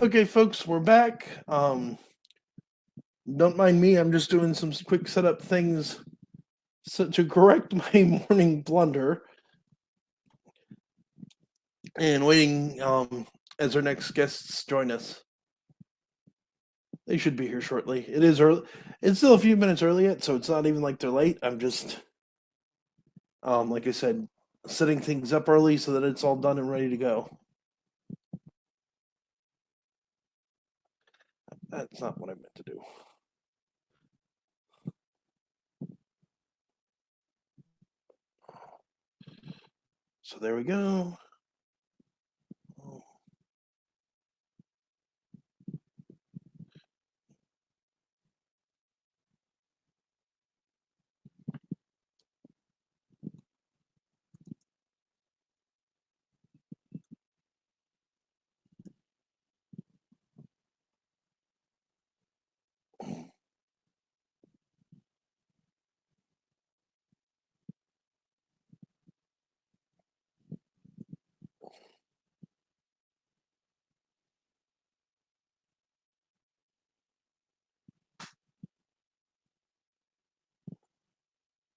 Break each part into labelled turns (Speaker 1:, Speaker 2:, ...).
Speaker 1: Okay, folks, we're back. Don't mind me. I'm just doing some quick setup things to correct my morning blunder, and waiting as our next guests join us. They should be here shortly. It is early. It's still a few minutes early yet, so it's not even like they're late. I'm just, like I said, setting things up early so that it's all done and ready to go. That's not what I meant to do. So there we go.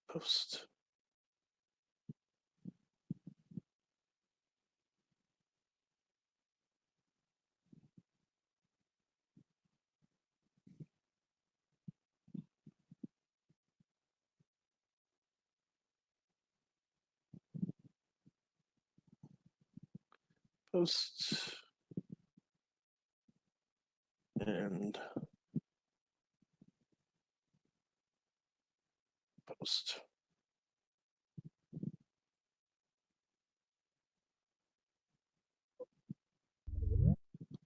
Speaker 1: Post. Post. And post.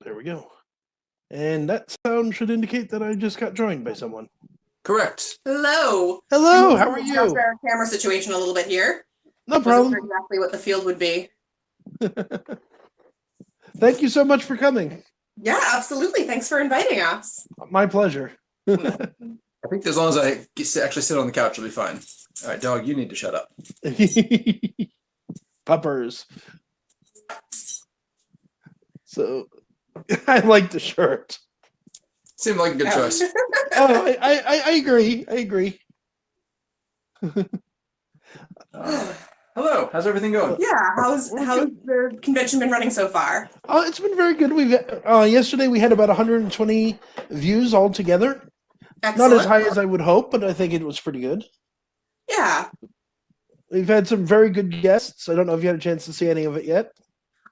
Speaker 1: There we go. And that sound should indicate that I just got joined by someone.
Speaker 2: Correct.
Speaker 3: Hello.
Speaker 1: Hello, how are
Speaker 3: Adjust
Speaker 1: you?
Speaker 3: our camera situation a little bit here.
Speaker 1: No problem.
Speaker 3: Wasn't sure exactly what the field would be.
Speaker 1: Thank you so much for coming.
Speaker 3: Yeah, absolutely. Thanks for inviting us.
Speaker 1: My pleasure.
Speaker 2: I think as long as I actually sit on the couch, it'll be fine. All right, dog, you need to shut up.
Speaker 1: Puppers. So, I like the shirt.
Speaker 2: Seemed like a good choice.
Speaker 1: Oh, I agree. I agree.
Speaker 2: Hello, how's everything going?
Speaker 3: Yeah, how's the convention been running so far?
Speaker 1: It's been very good. We've yesterday we had about 120 views altogether.
Speaker 3: Excellent.
Speaker 1: Not as high as I would hope, but I think it was pretty good.
Speaker 3: Yeah.
Speaker 1: We've had some very good guests. I don't know if you had a chance to see any of it yet.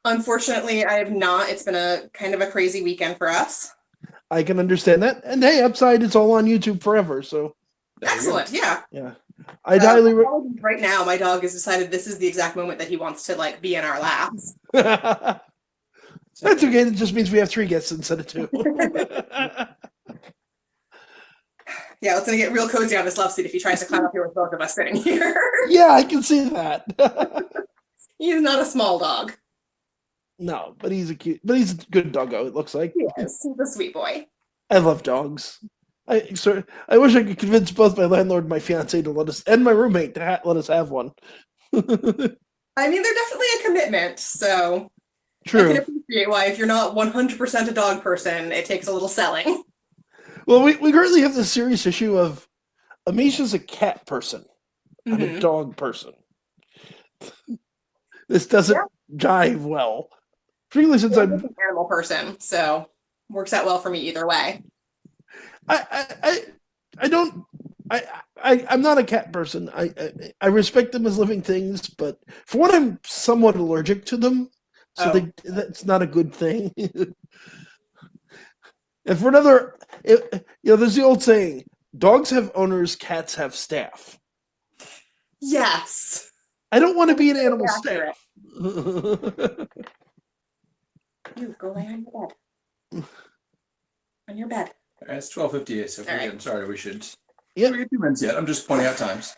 Speaker 3: Unfortunately, I have not. It's been a kind of a crazy weekend for us.
Speaker 1: I can understand that. And hey, upside, it's all on YouTube forever. So
Speaker 3: excellent. Yeah.
Speaker 1: Yeah. I'd highly
Speaker 3: right now, my dog has decided this is the exact moment that he wants to like be in our laps.
Speaker 1: That's okay. It just means we have 3 guests instead of 2.
Speaker 3: Yeah, it's gonna get real cozy on this love seat if he tries to climb up here with both of us sitting here.
Speaker 1: Yeah, I can see that.
Speaker 3: He's not a small dog.
Speaker 1: No, but he's a good doggo, it looks like.
Speaker 3: Yes, he's a sweet boy.
Speaker 1: I love dogs. I wish I could convince both my landlord and my fiance to let us, and my roommate to let us have one.
Speaker 3: I mean, they're definitely a commitment, so
Speaker 1: true.
Speaker 3: I can appreciate why if you're not 100% a dog person, it takes a little selling.
Speaker 1: Well, we currently have this serious issue of Amisha's a cat person. I'm a dog person. This doesn't jive well. Particularly since I'm
Speaker 3: an animal person, so works out well for me either way.
Speaker 1: I'm not a cat person. I respect them as living things, but for one, I'm somewhat allergic to them, so that's not a good thing. And for another, there's the old saying: dogs have owners, cats have staff.
Speaker 3: Yes.
Speaker 1: I don't want to be an animal staff.
Speaker 3: You go lay on your bed. On your bed.
Speaker 2: It's 12:58, so if we're getting started, we should.
Speaker 1: Yeah,
Speaker 2: we get 2 minutes yet. I'm just pointing out times.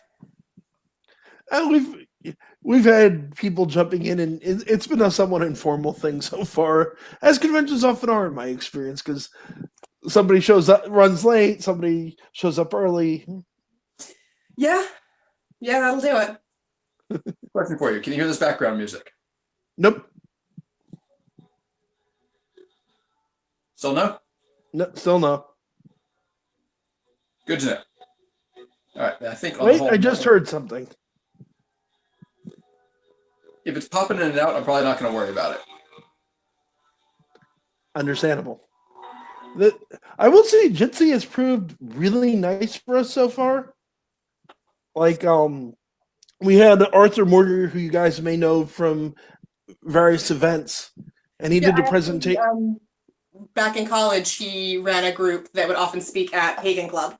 Speaker 1: We've had people jumping in, and it's been a somewhat informal thing so far, as conventions often are in my experience, because somebody shows up, runs late, somebody shows up early.
Speaker 3: Yeah, that'll do it.
Speaker 2: Question for you: can you hear this background music?
Speaker 1: Nope.
Speaker 2: Still no?
Speaker 1: No, still no.
Speaker 2: Good to know. All right, I think on
Speaker 1: Wait,
Speaker 2: the whole,
Speaker 1: I just heard something.
Speaker 2: if it's popping in and out, I'm probably not going to worry about it.
Speaker 1: Understandable. I will say Jitsi has proved really nice for us so far. Like, we had Arthur Mortar, who you guys may know from various events, and he did a presentation.
Speaker 3: Back in college, he ran a group that would often speak at Pagan Club.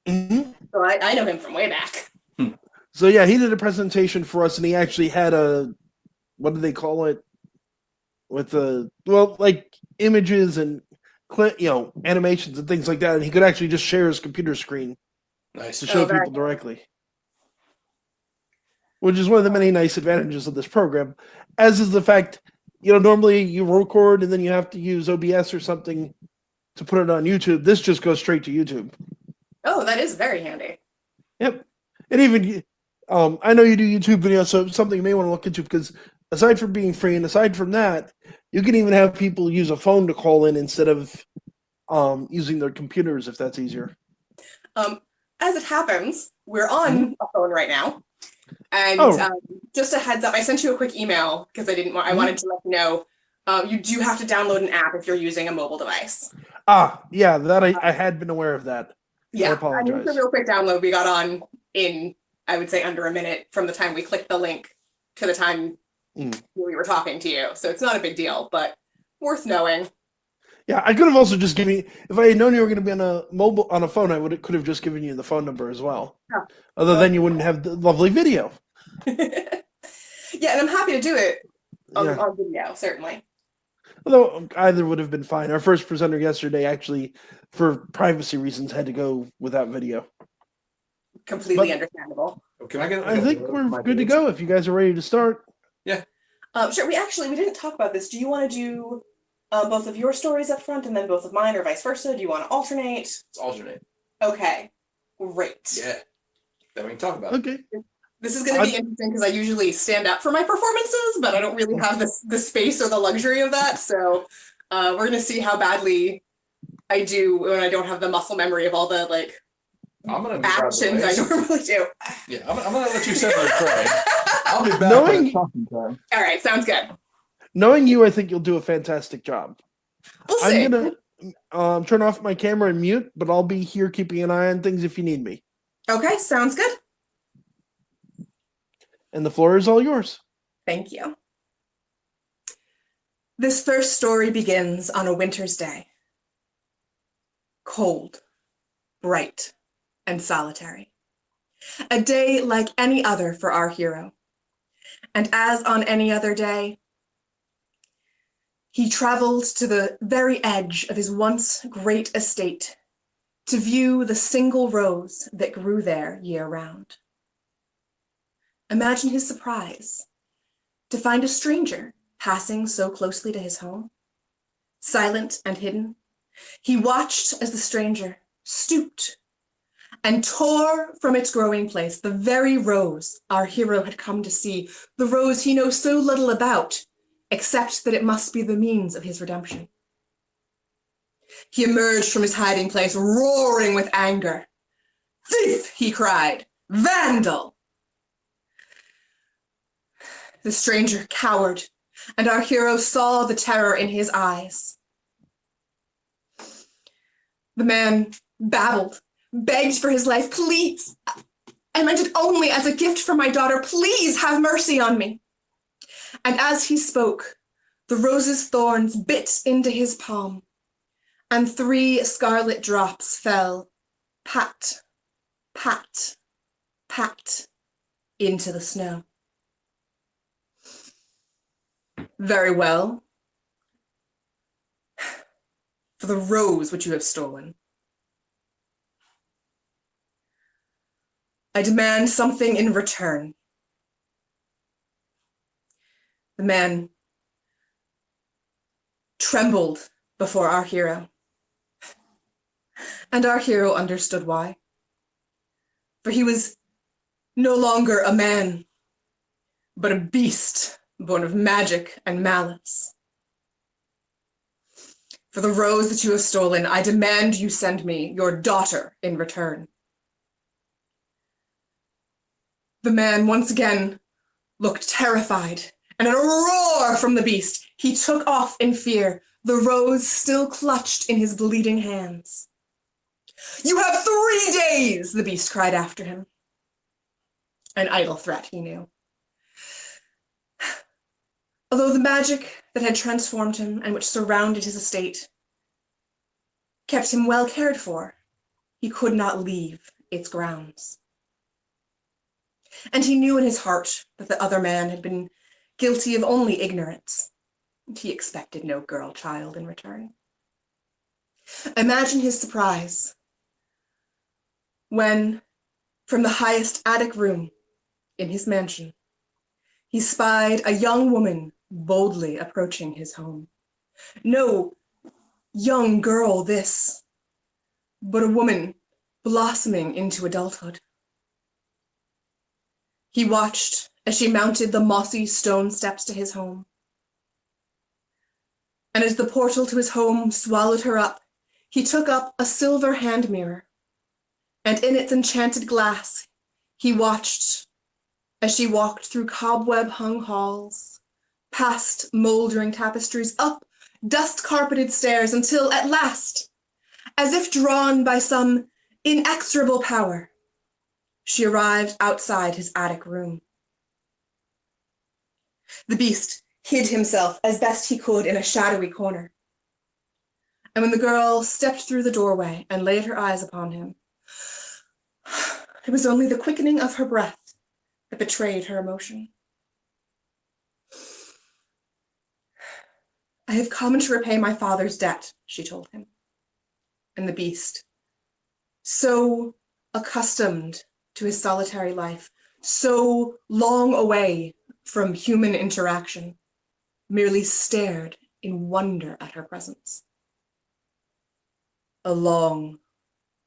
Speaker 1: Mm-hmm.
Speaker 3: So I know him from way back.
Speaker 1: So yeah, he did a presentation for us, and he actually had what do they call it? With like images and animations and things like that, and he could actually just share his computer screen
Speaker 2: Nice.
Speaker 1: to show people directly, which is one of the many nice advantages of this program. As is the fact, normally you record and then you have to use OBS or something to put it on YouTube. This just goes straight to YouTube.
Speaker 3: Oh, that is very handy.
Speaker 1: Yep. And even, I know you do YouTube videos, so something you may want to look into, because aside from being free and aside from that, you can even have people use a phone to call in instead of using their computers, if that's easier.
Speaker 3: As it happens, we're on a phone right now. And just a heads up, I sent you a quick email because I wanted to let you know you do have to download an app if you're using a mobile device.
Speaker 1: Yeah, that I had been aware of that.
Speaker 3: Yeah,
Speaker 1: I apologize.
Speaker 3: It's a real quick download. We got on in, I would say, under a minute from the time we clicked the link to the time we were talking to you. So it's not a big deal, but worth knowing.
Speaker 1: Yeah, I could have also just given you, if I had known you were going to be on a phone, could have just given you the phone number as well.
Speaker 3: Oh.
Speaker 1: Other than you wouldn't have the lovely video.
Speaker 3: Yeah, and I'm happy to do it on video, certainly.
Speaker 1: Although either would have been fine. Our first presenter yesterday actually, for privacy reasons, had to go without video.
Speaker 3: Completely understandable.
Speaker 2: Can I get?
Speaker 1: I think we're good to go if you guys are ready to start.
Speaker 3: Yeah. Sure. We didn't talk about this. Do you want to do both of your stories up front and then both of mine, or vice versa? Do you want to alternate?
Speaker 2: Let's alternate.
Speaker 3: Okay. Great.
Speaker 2: Yeah. Then we can talk about it.
Speaker 1: Okay.
Speaker 3: This is going to be interesting because I usually stand up for my performances, but I don't really have the space or the luxury of that. So we're going to see how badly I do when I don't have the muscle memory of all the actions I normally do.
Speaker 2: Yeah, I'm gonna let you sit there and pray. I'll be back.
Speaker 3: All right, sounds good.
Speaker 1: Knowing you, I think you'll do a fantastic job.
Speaker 3: We'll see.
Speaker 1: I'm gonna turn off my camera and mute, but I'll be here keeping an eye on things if you need me.
Speaker 3: Okay, sounds good.
Speaker 1: And the floor is all yours.
Speaker 3: Thank you. This first story begins on a winter's day. Cold, bright, and solitary. A day like any other for our hero. And as on any other day, he traveled to the very edge of his once great estate to view the single rose that grew there year-round. Imagine his surprise to find a stranger passing so closely to his home. Silent and hidden, he watched as the stranger stooped and tore from its growing place the very rose our hero had come to see, the rose he knows so little about, except that it must be the means of his redemption. He emerged from his hiding place, roaring with anger. "Thief!" he cried. "Vandal!" The stranger cowered, and our hero saw the terror in his eyes. The man babbled, begged for his life. "Please, I meant it only as a gift for my daughter. Please have mercy on me." And as he spoke, the rose's thorns bit into his palm, and 3 scarlet drops fell, pat, pat, pat, into the snow. "Very well. For the rose which you have stolen, I demand something in return." The man trembled before our hero, and our hero understood why. For he was no longer a man, but a beast born of magic and malice. For the rose that you have stolen, I demand you send me your daughter in return. The man once again looked terrified, and in a roar from the beast, he took off in fear, the rose still clutched in his bleeding hands. You have 3 days, the beast cried after him. An idle threat, he knew. Although the magic that had transformed him and which surrounded his estate kept him well cared for, he could not leave its grounds. And he knew in his heart that the other man had been guilty of only ignorance. He expected no girl child in return. Imagine his surprise when, from the highest attic room in his mansion, he spied a young woman boldly approaching his home. No young girl this, but a woman blossoming into adulthood. He watched as she mounted the mossy stone steps to his home. And as the portal to his home swallowed her up, he took up a silver hand mirror, and in its enchanted glass, he watched as she walked through cobweb-hung halls, past moldering tapestries, up dust-carpeted stairs, until at last, as if drawn by some inexorable power, she arrived outside his attic room. The beast hid himself as best he could in a shadowy corner. And when the girl stepped through the doorway and laid her eyes upon him, it was only the quickening of her breath that betrayed her emotion. I have come to repay my father's debt, she told him. And the beast, so accustomed to his solitary life, so long away from human interaction, merely stared in wonder at her presence. A long,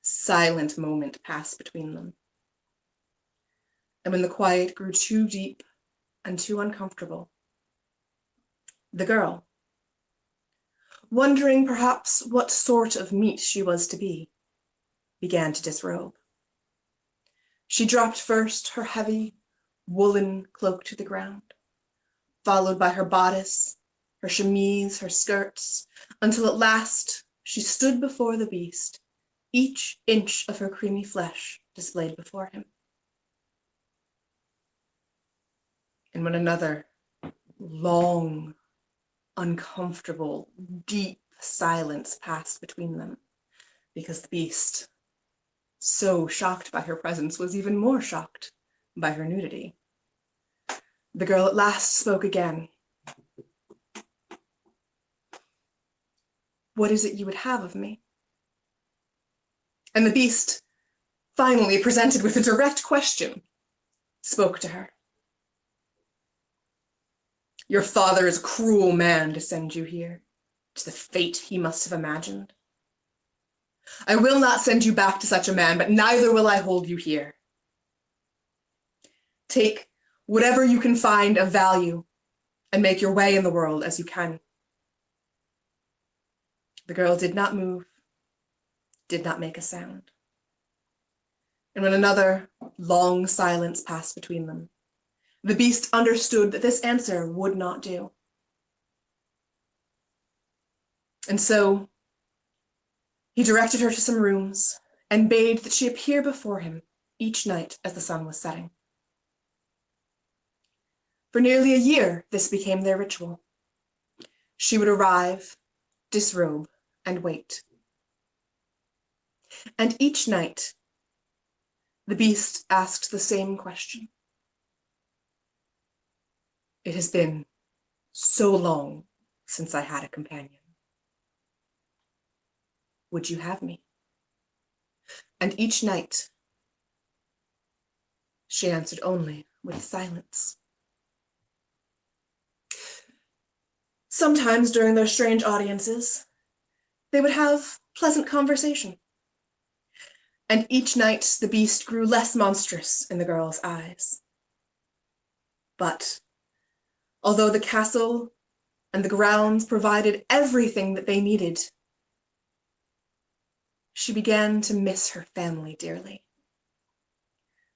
Speaker 3: silent moment passed between them. And when the quiet grew too deep and too uncomfortable, the girl, wondering perhaps what sort of meat she was to be, began to disrobe. She dropped first her heavy woolen cloak to the ground, followed by her bodice, her chemise, her skirts, until at last she stood before the beast, each inch of her creamy flesh displayed before him. And when another long, uncomfortable, deep silence passed between them, because the beast, so shocked by her presence, was even more shocked by her nudity, the girl at last spoke again. What is it you would have of me? And the beast, finally presented with a direct question, spoke to her. Your father is a cruel man to send you here, to the fate he must have imagined. I will not send you back to such a man, but neither will I hold you here. Take whatever you can find of value and make your way in the world as you can. The girl did not move, did not make a sound. And when another long silence passed between them, the beast understood that this answer would not do. And so he directed her to some rooms and bade that she appear before him each night as the sun was setting. For nearly a year, this became their ritual. She would arrive, disrobe, and wait. And each night, the beast asked the same question. It has been so long since I had a companion. Would you have me? And each night, she answered only with silence. Sometimes during their strange audiences, they would have pleasant conversation. And each night the beast grew less monstrous in the girl's eyes. But although the castle and the grounds provided everything that they needed she began to miss her family dearly.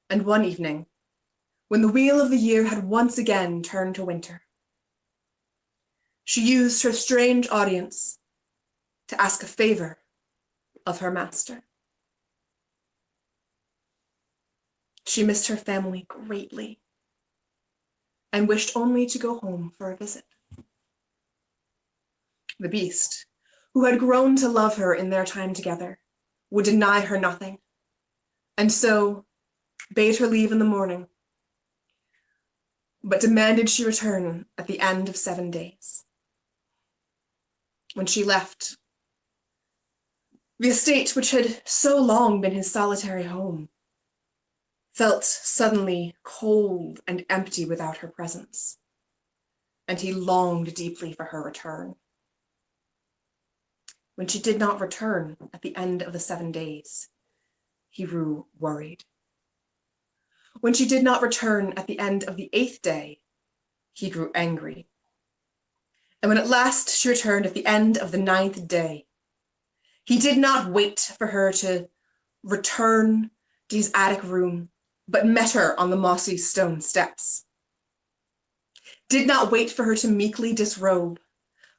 Speaker 3: And one evening, when the wheel of the year had once again turned to winter, she used her strange audience to ask a favor of her master. She missed her family greatly and wished only to go home for a visit. The beast, who had grown to love her in their time together, would deny her nothing, and so bade her leave in the morning, but demanded she return at the end of 7 days. When she left, the estate, which had so long been his solitary home, felt suddenly cold and empty without her presence, and he longed deeply for her return. When she did not return at the end of the 7 days, he grew worried. When she did not return at the end of the 8th day, he grew angry. And when at last she returned at the end of the 9th day, he did not wait for her to return to his attic room, but met her on the mossy stone steps. Did not wait for her to meekly disrobe,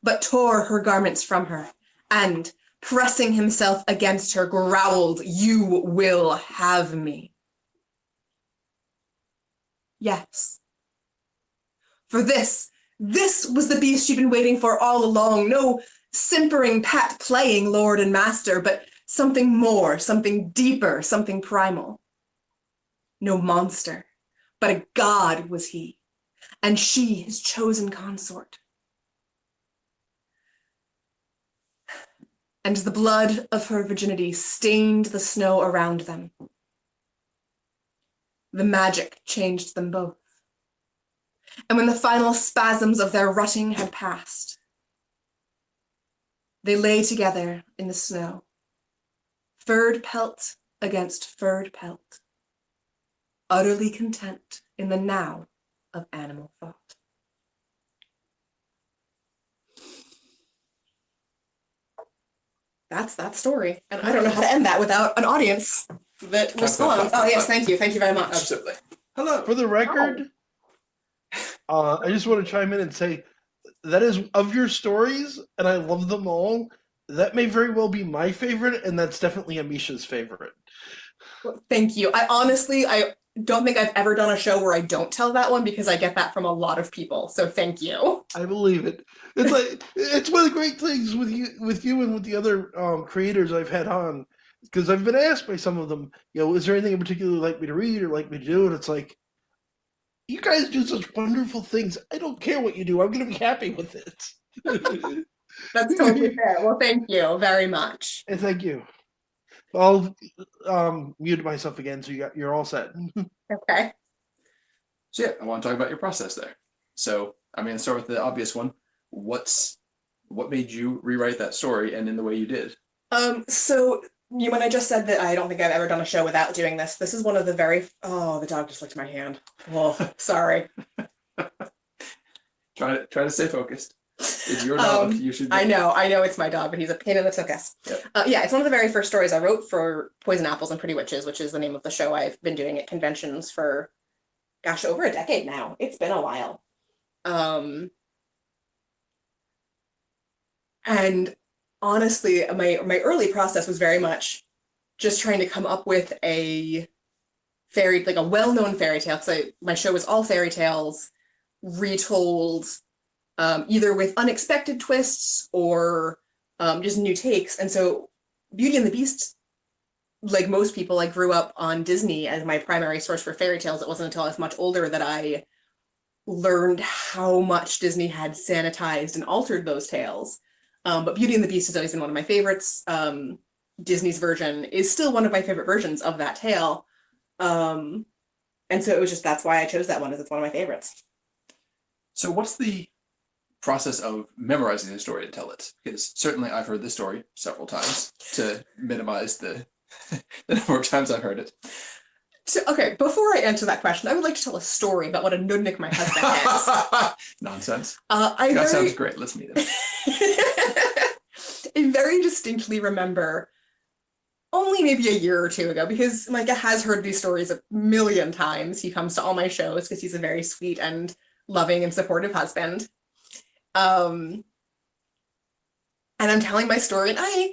Speaker 3: but tore her garments from her, and, pressing himself against her, growled, "You will have me." Yes. For this was the beast she'd been waiting for all along. No simpering pet playing lord and master, but something more, something deeper, something primal. No monster, but a god was he, and she his chosen consort. And the blood of her virginity stained the snow around them. The magic changed them both. And when the final spasms of their rutting had passed, they lay together in the snow, furred pelt against furred pelt, utterly content in the now of animal thought. That's that story. And I don't know how to end that without an audience that responds. Oh, yes, thank you. Thank you very much.
Speaker 2: Absolutely. Hello.
Speaker 1: For the record, I just want to chime in and say that is of your stories, and I love them all. That may very well be my favorite, and that's definitely Amisha's favorite.
Speaker 3: Well, thank you. I don't think I've ever done a show where I don't tell that one, because I get that from a lot of people. So thank you.
Speaker 1: I believe it. It's like it's one of the great things with you and with the other creators I've had on, because I've been asked by some of them, is there anything in particular you'd like me to read or like me to do? And it's like, you guys do such wonderful things. I don't care what you do. I'm going to be happy with it.
Speaker 3: That's totally fair. Well, thank you very much.
Speaker 1: And thank you. I'll mute myself again, so you're all set.
Speaker 3: Okay.
Speaker 2: So yeah, I want to talk about your process there. So I'm going to start with the obvious one. What made you rewrite that story and in the way you did?
Speaker 3: So when I just said that I don't think I've ever done a show without doing this, this is one of the very, the dog just licked my hand. Oh, sorry.
Speaker 2: Try to stay focused. It's your dog. You should.
Speaker 3: I know it's my dog, but he's a pain in the tuchus.
Speaker 2: Yep.
Speaker 3: Yeah, it's one of the very first stories I wrote for Poison Apples and Pretty Witches, which is the name of the show I've been doing at conventions for, gosh, over a decade now. It's been a while. And honestly, my early process was very much just trying to come up with a well-known fairy tale, because my show was all fairy tales retold, either with unexpected twists or just new takes. And so Beauty and the Beast, like most people, I grew up on Disney as my primary source for fairy tales. It wasn't until I was much older that I learned how much Disney had sanitized and altered those tales. But Beauty and the Beast has always been one of my favorites. Disney's version is still one of my favorite versions of that tale. And so it was just, that's why I chose that one, as it's one of my favorites.
Speaker 2: So what's the process of memorizing the story to tell it? Because certainly I've heard this story several times to minimize the number of times I've heard it.
Speaker 3: So, okay, before I answer that question, I would like to tell a story about what a nudnik my husband is.
Speaker 2: Nonsense.
Speaker 3: That
Speaker 2: sounds great. Let's meet him.
Speaker 3: I very distinctly remember only maybe a year or two ago, because Micah has heard these stories a million times. He comes to all my shows because he's a very sweet and loving and supportive husband. And I'm telling my story, and I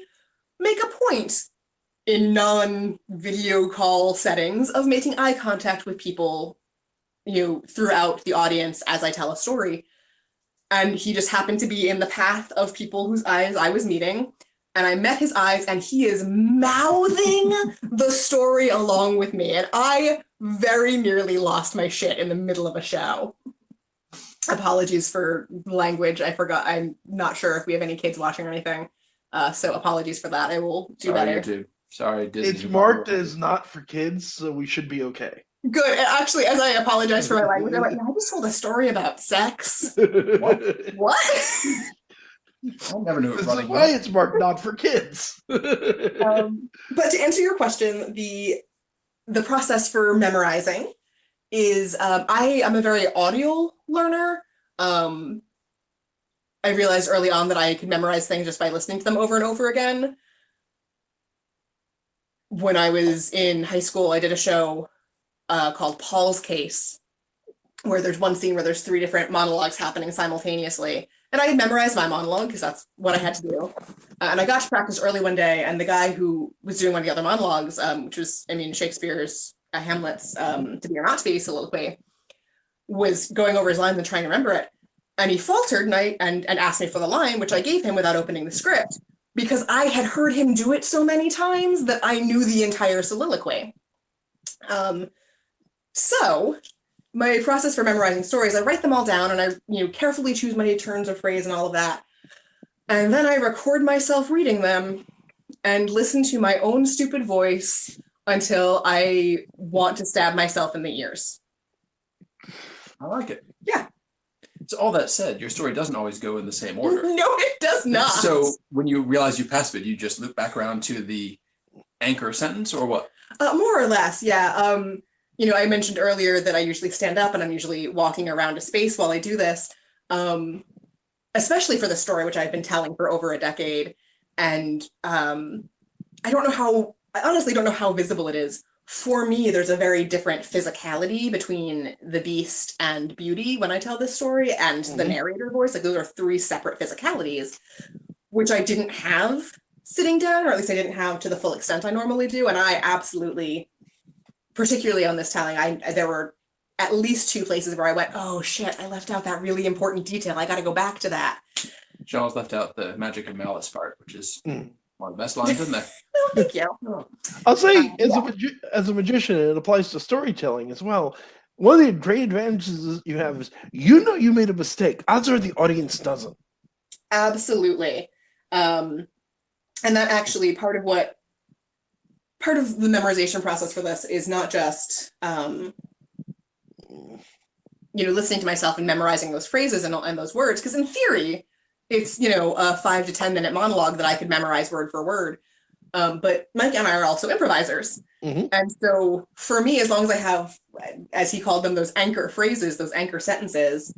Speaker 3: make a point in non-video call settings of making eye contact with people, throughout the audience as I tell a story. And he just happened to be in the path of people whose eyes I was meeting. And I met his eyes, and he is mouthing the story along with me. And I very nearly lost my shit in the middle of a show. Apologies for language. I forgot. I'm not sure if we have any kids watching or anything. So apologies for that. I will do better.
Speaker 2: YouTube. Sorry, Disney.
Speaker 1: It's marked as not for kids, so we should be okay.
Speaker 3: Good. Actually, as I apologize for my language, I went, I just told a story about sex. What?
Speaker 2: I never knew it
Speaker 1: This
Speaker 2: running.
Speaker 1: is why it's marked not for kids.
Speaker 3: But to answer your question, the process for memorizing is I am a very audio learner. I realized early on that I could memorize things just by listening to them over and over again. When I was in high school, I did a show called Paul's Case, where there's one scene where there's 3 different monologues happening simultaneously. And I had memorized my monologue because that's what I had to do. And I got to practice early one day, and the guy who was doing one of the other monologues, which was, Shakespeare's Hamlet's To Be or Not to Be soliloquy, was going over his lines and trying to remember it. And he faltered and asked me for the line, which I gave him without opening the script, because I had heard him do it so many times that I knew the entire soliloquy. So my process for memorizing stories, I write them all down, and I carefully choose my turns of phrase and all of that. And then I record myself reading them and listen to my own stupid voice until I want to stab myself in the ears.
Speaker 2: I like it.
Speaker 3: Yeah.
Speaker 2: So all that said, your story doesn't always go in the same order.
Speaker 3: No, it does not.
Speaker 2: So when you realize you passed it, you just loop back around to the anchor sentence, or what?
Speaker 3: More or less, yeah. I mentioned earlier that I usually stand up and I'm usually walking around a space while I do this, especially for the story, which I've been telling for over a decade. And I honestly don't know how visible it is. For me, there's a very different physicality between the beast and Beauty when I tell this story, and the narrator voice. Like, those are 3 separate physicalities, which I didn't have sitting down, or at least I didn't have to the full extent I normally do. And I absolutely, particularly on this telling, there were at least 2 places where I went, oh shit, I left out that really important detail. I got to go back to that.
Speaker 2: Charles left out the magic and malice part, which is one of the best lines in there.
Speaker 3: Well, thank you.
Speaker 1: I'll say, as a magician, it applies to storytelling as well. One of the great advantages you have is you made a mistake. Odds are the audience doesn't.
Speaker 3: Absolutely. And that actually part of the memorization process for this is not just listening to myself and memorizing those phrases and those words, because in theory it's a 5 to 10 minute monologue that I could memorize word for word. But Mike and I are also improvisers. And so for me, as long as I have, as he called them, those anchor phrases, those anchor sentences,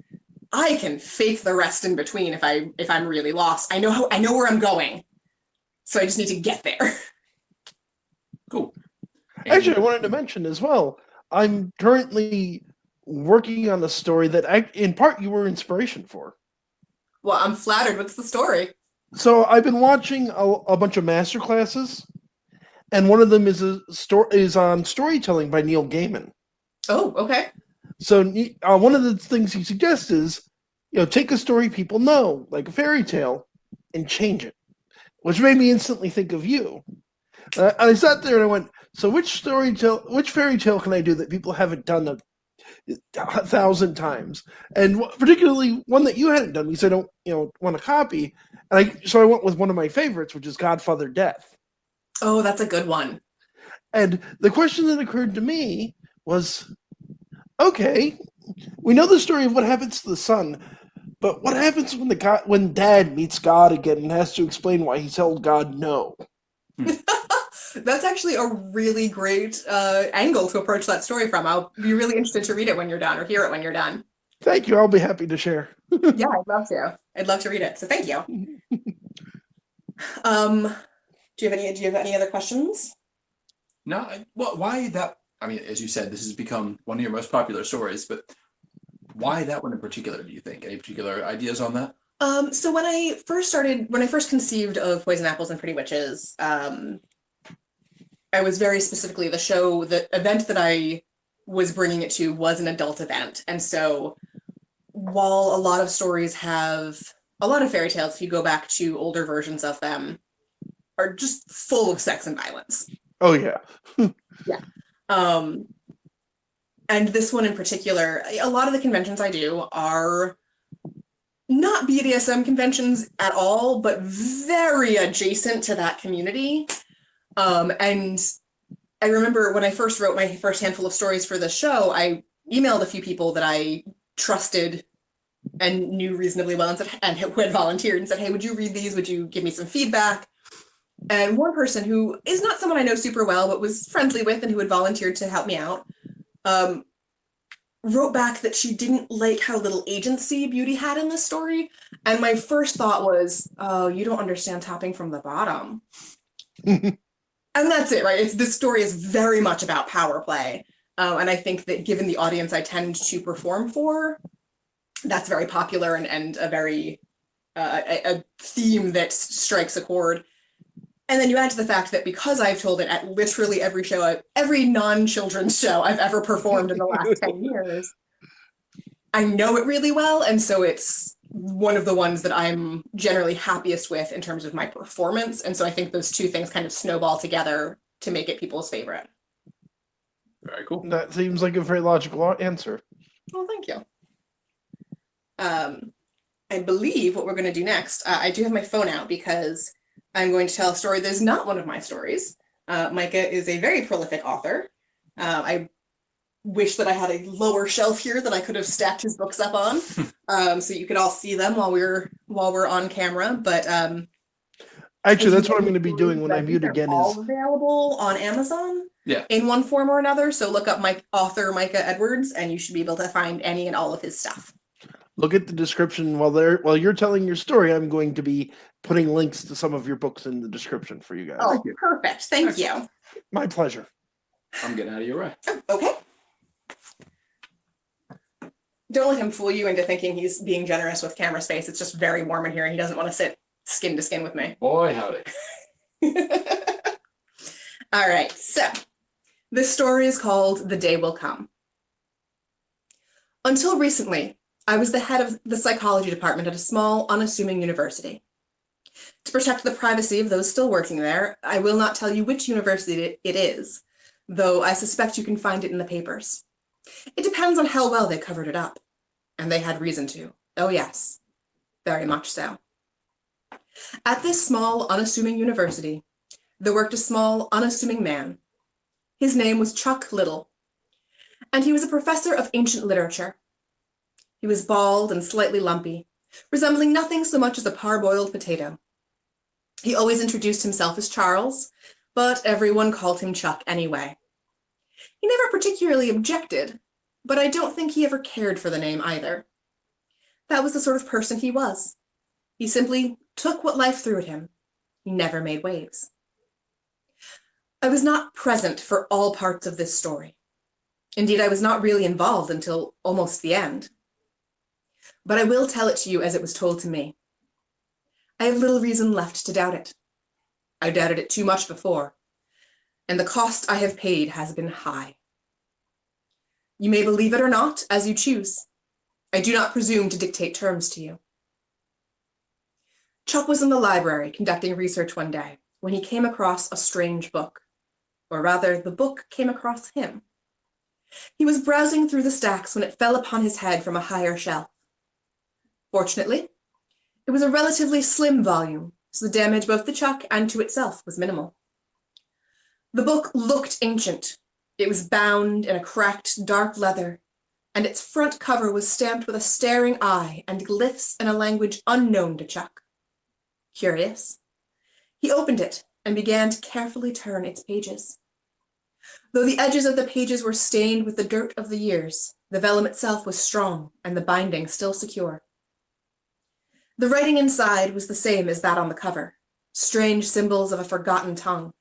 Speaker 3: I can fake the rest in between if I'm really lost. I know where I'm going. So I just need to get there.
Speaker 2: Cool.
Speaker 1: Actually, I wanted to mention as well, I'm currently working on a story that in part you were inspiration for.
Speaker 3: Well, I'm flattered. What's the story?
Speaker 1: So I've been watching a bunch of master classes, and one of them is on storytelling by Neil Gaiman.
Speaker 3: Oh, okay.
Speaker 1: So one of the things he suggests is, take a story people know, like a fairy tale, and change it, which made me instantly think of you. I sat there and I went, so which fairy tale can I do that people haven't done 1,000 times? And particularly one that you hadn't done, because I don't, want to copy. And so I went with one of my favorites, which is Godfather Death.
Speaker 3: Oh, that's a good one. And
Speaker 1: the question that occurred to me was, okay, we know the story of what happens to the son, but what happens when Dad meets God again and has to explain why he told God no?
Speaker 3: That's actually a really great angle to approach that story from. I'll be really interested to read it when you're done, or hear it when you're done.
Speaker 1: Thank you. I'll be happy to share.
Speaker 3: Yeah, I'd love to. I'd love to read it. So thank you. Do you have any other questions?
Speaker 2: No, why that? I mean, as you said, this has become one of your most popular stories, but why that one in particular, do you think? Any particular ideas on that?
Speaker 3: So when I first conceived of Poison Apples and Pretty Witches, I was very specifically the event that I was bringing it to was an adult event. And so while a lot of stories have a lot of fairy tales, if you go back to older versions of them, are just full of sex and violence.
Speaker 1: Oh yeah.
Speaker 3: Yeah. And this one in particular, a lot of the conventions I do are not BDSM conventions at all, but very adjacent to that community. And I remember when I first wrote my first handful of stories for the show, I emailed a few people that I trusted and knew reasonably well and who had volunteered and said, hey, would you read these? Would you give me some feedback? And one person who is not someone I know super well, but was friendly with and who had volunteered to help me out, wrote back that she didn't like how little agency Beauty had in this story. And my first thought was, oh, you don't understand topping from the bottom. And that's it, right? This story is very much about power play. And I think that given the audience I tend to perform for, that's very popular and a very a theme that strikes a chord. And then you add to the fact that because I've told it at literally every non-children's show I've ever performed in the last 10 years, I know it really well. And so it's one of the ones that I'm generally happiest with in terms of my performance. And so I think those two things kind of snowball together to make it people's favorite.
Speaker 2: Very cool.
Speaker 1: That seems like a very logical answer.
Speaker 3: Well, thank you. I believe what we're going to do next, I do have my phone out because I'm going to tell a story that's not one of my stories. Micah is a very prolific author. I wish that I had a lower shelf here that I could have stacked his books up on, so you could all see them while we're on camera. But
Speaker 1: actually, that's what I'm going to be doing when I mute again.
Speaker 3: All available on Amazon.
Speaker 2: Yeah.
Speaker 3: In one form or another. So look up author Micah Edwards, and you should be able to find any and all of his stuff.
Speaker 1: Look at the description while you're telling your story. I'm going to be putting links to some of your books in the description for you guys.
Speaker 3: Oh, perfect. Thank you.
Speaker 1: My pleasure.
Speaker 2: I'm getting out of your way.
Speaker 3: Okay. Don't let him fool you into thinking he's being generous with camera space. It's just very warm in here and he doesn't want to sit skin to skin with me.
Speaker 2: Boy, howdy.
Speaker 3: All right, so this story is called The Day Will Come. Until recently, I was the head of the psychology department at a small, unassuming university. To protect the privacy of those still working there, I will not tell you which university it is, though I suspect you can find it in the papers. It depends on how well they covered it up. And they had reason to. Oh yes, very much so. At this small, unassuming university, there worked a small, unassuming man. His name was Chuck Little, and he was a professor of ancient literature. He was bald and slightly lumpy, resembling nothing so much as a parboiled potato. He always introduced himself as Charles, but everyone called him Chuck anyway. He never particularly objected, but I don't think he ever cared for the name either. That was the sort of person he was. He simply took what life threw at him. He never made waves. I was not present for all parts of this story. Indeed, I was not really involved until almost the end. But I will tell it to you as it was told to me. I have little reason left to doubt it. I doubted it too much before, and the cost I have paid has been high. You may believe it or not, as you choose. I do not presume to dictate terms to you. Chuck was in the library conducting research one day when he came across a strange book, or rather, the book came across him. He was browsing through the stacks when it fell upon his head from a higher shelf. Fortunately, it was a relatively slim volume, so the damage both to Chuck and to itself was minimal. The book looked ancient. It was bound in a cracked, dark leather, and its front cover was stamped with a staring eye and glyphs in a language unknown to Chuck. Curious, he opened it and began to carefully turn its pages. Though the edges of the pages were stained with the dirt of the years, the vellum itself was strong and the binding still secure. The writing inside was the same as that on the cover, strange symbols of a forgotten tongue,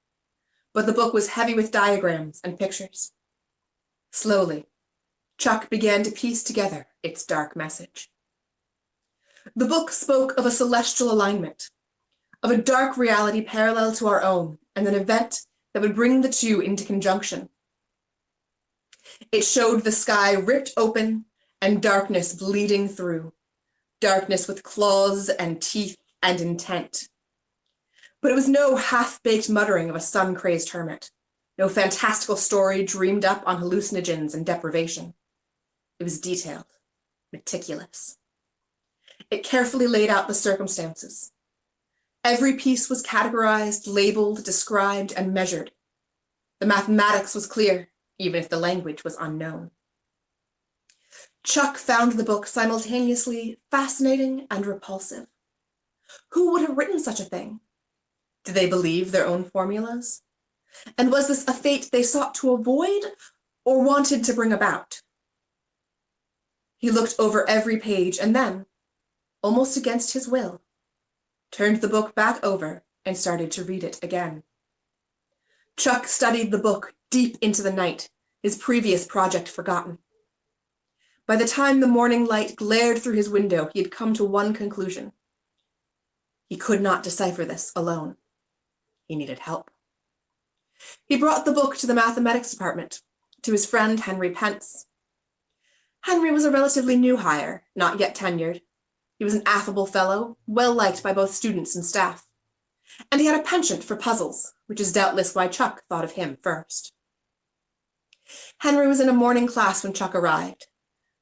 Speaker 3: but the book was heavy with diagrams and pictures. Slowly, Chuck began to piece together its dark message. The book spoke of a celestial alignment, of a dark reality parallel to our own, and an event that would bring the two into conjunction. It showed the sky ripped open and darkness bleeding through, darkness with claws and teeth and intent. But it was no half-baked muttering of a sun-crazed hermit, no fantastical story dreamed up on hallucinogens and deprivation. It was detailed, meticulous. It carefully laid out the circumstances. Every piece was categorized, labeled, described, and measured. The mathematics was clear, even if the language was unknown. Chuck found the book simultaneously fascinating and repulsive. Who would have written such a thing? Did they believe their own formulas? And was this a fate they sought to avoid or wanted to bring about? He looked over every page and then, almost against his will, turned the book back over and started to read it again. Chuck studied the book deep into the night, his previous project forgotten. By the time the morning light glared through his window, he had come to one conclusion. He could not decipher this alone. He needed help. He brought the book to the mathematics department, to his friend Henry Pence. Henry was a relatively new hire, not yet tenured. He was an affable fellow, well-liked by both students and staff. And he had a penchant for puzzles, which is doubtless why Chuck thought of him first. Henry was in a morning class when Chuck arrived,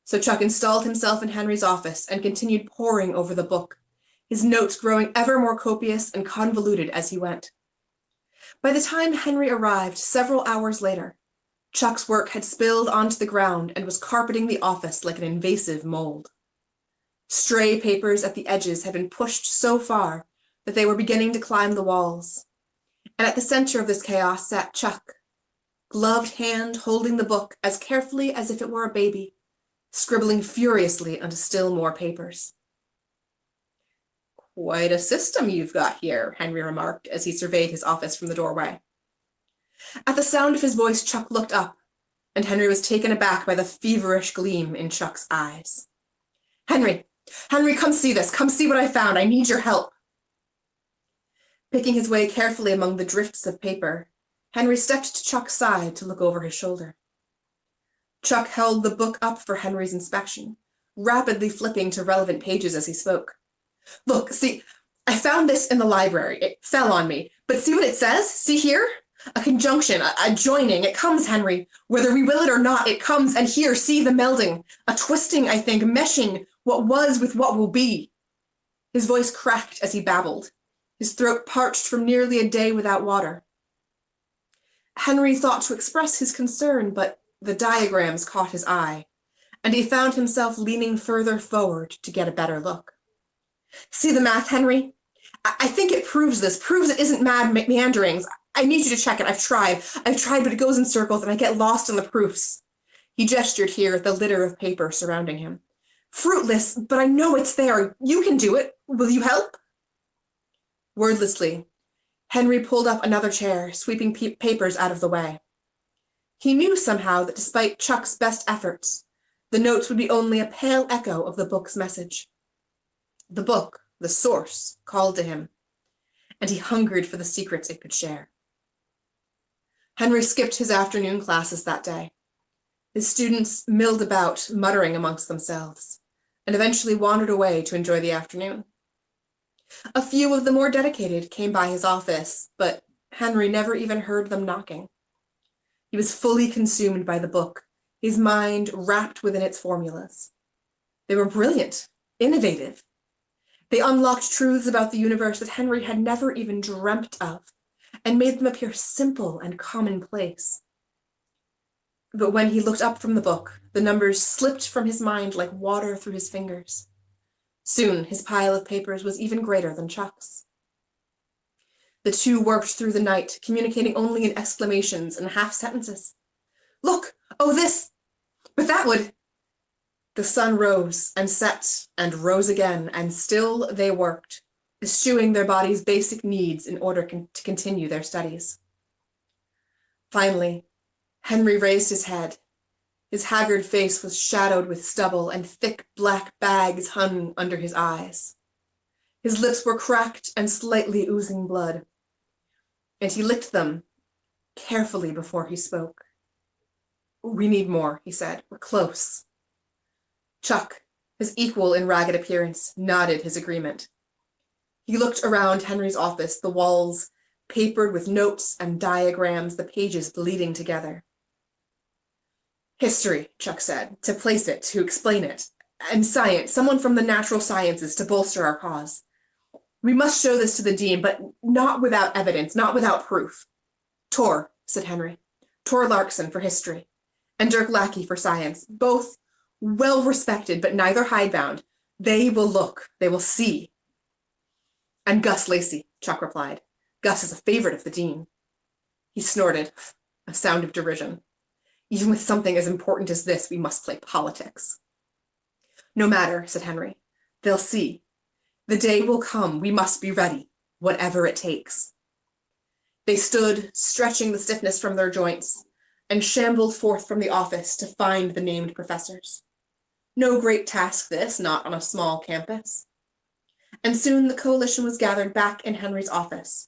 Speaker 3: so Chuck installed himself in Henry's office and continued poring over the book, his notes growing ever more copious and convoluted as he went. By the time Henry arrived several hours later, Chuck's work had spilled onto the ground and was carpeting the office like an invasive mold. Stray papers at the edges had been pushed so far that they were beginning to climb the walls. And at the center of this chaos sat Chuck, gloved hand holding the book as carefully as if it were a baby, scribbling furiously onto still more papers. "Quite a system you've got here," Henry remarked as he surveyed his office from the doorway. At the sound of his voice, Chuck looked up, and Henry was taken aback by the feverish gleam in Chuck's eyes. Henry, come see this. Come see what I found. I need your help." Picking his way carefully among the drifts of paper, Henry stepped to Chuck's side to look over his shoulder. Chuck held the book up for Henry's inspection, rapidly flipping to relevant pages as he spoke. "Look, see, I found this in the library. It fell on me. But see what it says? See here? A conjunction, a joining. It comes, Henry. Whether we will it or not, it comes. And here, see the melding. A twisting, I think, meshing what was with what will be." His voice cracked as he babbled, his throat parched from nearly a day without water. Henry thought to express his concern, but the diagrams caught his eye, and he found himself leaning further forward to get a better look. "See the math, Henry? I think it proves this, proves it isn't mad meanderings. I need you to check it. I've tried, but it goes in circles and I get lost in the proofs." He gestured here at the litter of paper surrounding him. "Fruitless, but I know it's there. You can do it. Will you help?" Wordlessly, Henry pulled up another chair, sweeping papers out of the way. He knew somehow that despite Chuck's best efforts, the notes would be only a pale echo of the book's message. The book, the source, called to him, and he hungered for the secrets it could share. Henry skipped his afternoon classes that day. His students milled about, muttering amongst themselves, and eventually wandered away to enjoy the afternoon. A few of the more dedicated came by his office, but Henry never even heard them knocking. He was fully consumed by the book, his mind wrapped within its formulas. They were brilliant, innovative. They unlocked truths about the universe that Henry had never even dreamt of, and made them appear simple and commonplace. But when he looked up from the book, the numbers slipped from his mind like water through his fingers. Soon, his pile of papers was even greater than Chuck's. The two worked through the night, communicating only in exclamations and half-sentences. "Look! Oh, this! But that would—" The sun rose and set and rose again, and still they worked, eschewing their bodies' basic needs in order to continue their studies. Finally, Henry raised his head. His haggard face was shadowed with stubble, and thick black bags hung under his eyes. His lips were cracked and slightly oozing blood, and he licked them carefully before he spoke. "We need more," he said. "We're close." Chuck, his equal in ragged appearance, nodded his agreement. He looked around Henry's office, the walls papered with notes and diagrams, the pages bleeding together. "History," Chuck said, "to place it, to explain it. And science, someone from the natural sciences to bolster our cause. We must show this to the dean, but not without evidence, not without proof." "Tor," said Henry. "Tor Larkson for history, and Dirk Lackey for science, both well respected, but neither hidebound. They will look, they will see." "And Gus Lacey," Chuck replied. "Gus is a favorite of the dean." He snorted, a sound of derision. "Even with something as important as this, we must play politics." "No matter," said Henry. "They'll see. The day will come. We must be ready, whatever it takes." They stood, stretching the stiffness from their joints, and shambled forth from the office to find the named professors. No great task this, not on a small campus. And soon the coalition was gathered back in Henry's office,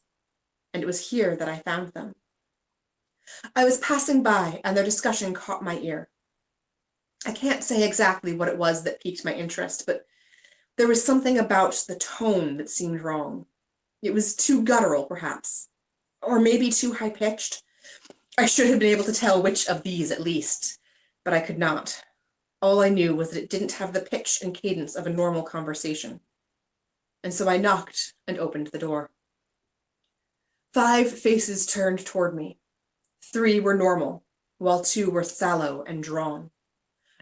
Speaker 3: and it was here that I found them. I was passing by, and their discussion caught my ear. I can't say exactly what it was that piqued my interest, but there was something about the tone that seemed wrong. It was too guttural, perhaps, or maybe too high-pitched. I should have been able to tell which of these, at least, but I could not. All I knew was that it didn't have the pitch and cadence of a normal conversation. And so I knocked and opened the door. 5 faces turned toward me. 3 were normal, while 2 were sallow and drawn.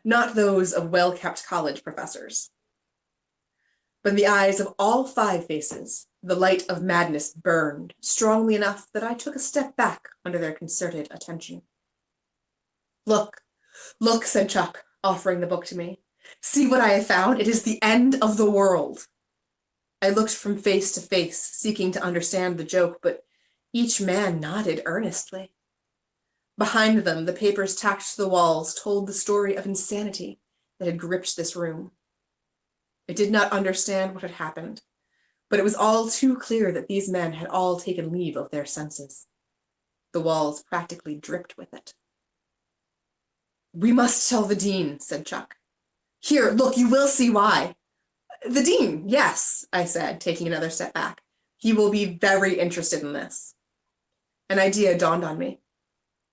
Speaker 3: Not those of well-kept college professors. But in the eyes of all 5 faces, the light of madness burned strongly enough that I took a step back under their concerted attention. "Look, look," said Chuck, offering the book to me. "See what I have found. It is the end of the world." I looked from face to face, seeking to understand the joke, but each man nodded earnestly. Behind them, the papers tacked to the walls told the story of insanity that had gripped this room. I did not understand what had happened, but it was all too clear that these men had all taken leave of their senses. The walls practically dripped with it. "We must tell the dean," said Chuck. "Here, look, you will see why." "The dean, yes," I said, taking another step back. "He will be very interested in this." An idea dawned on me.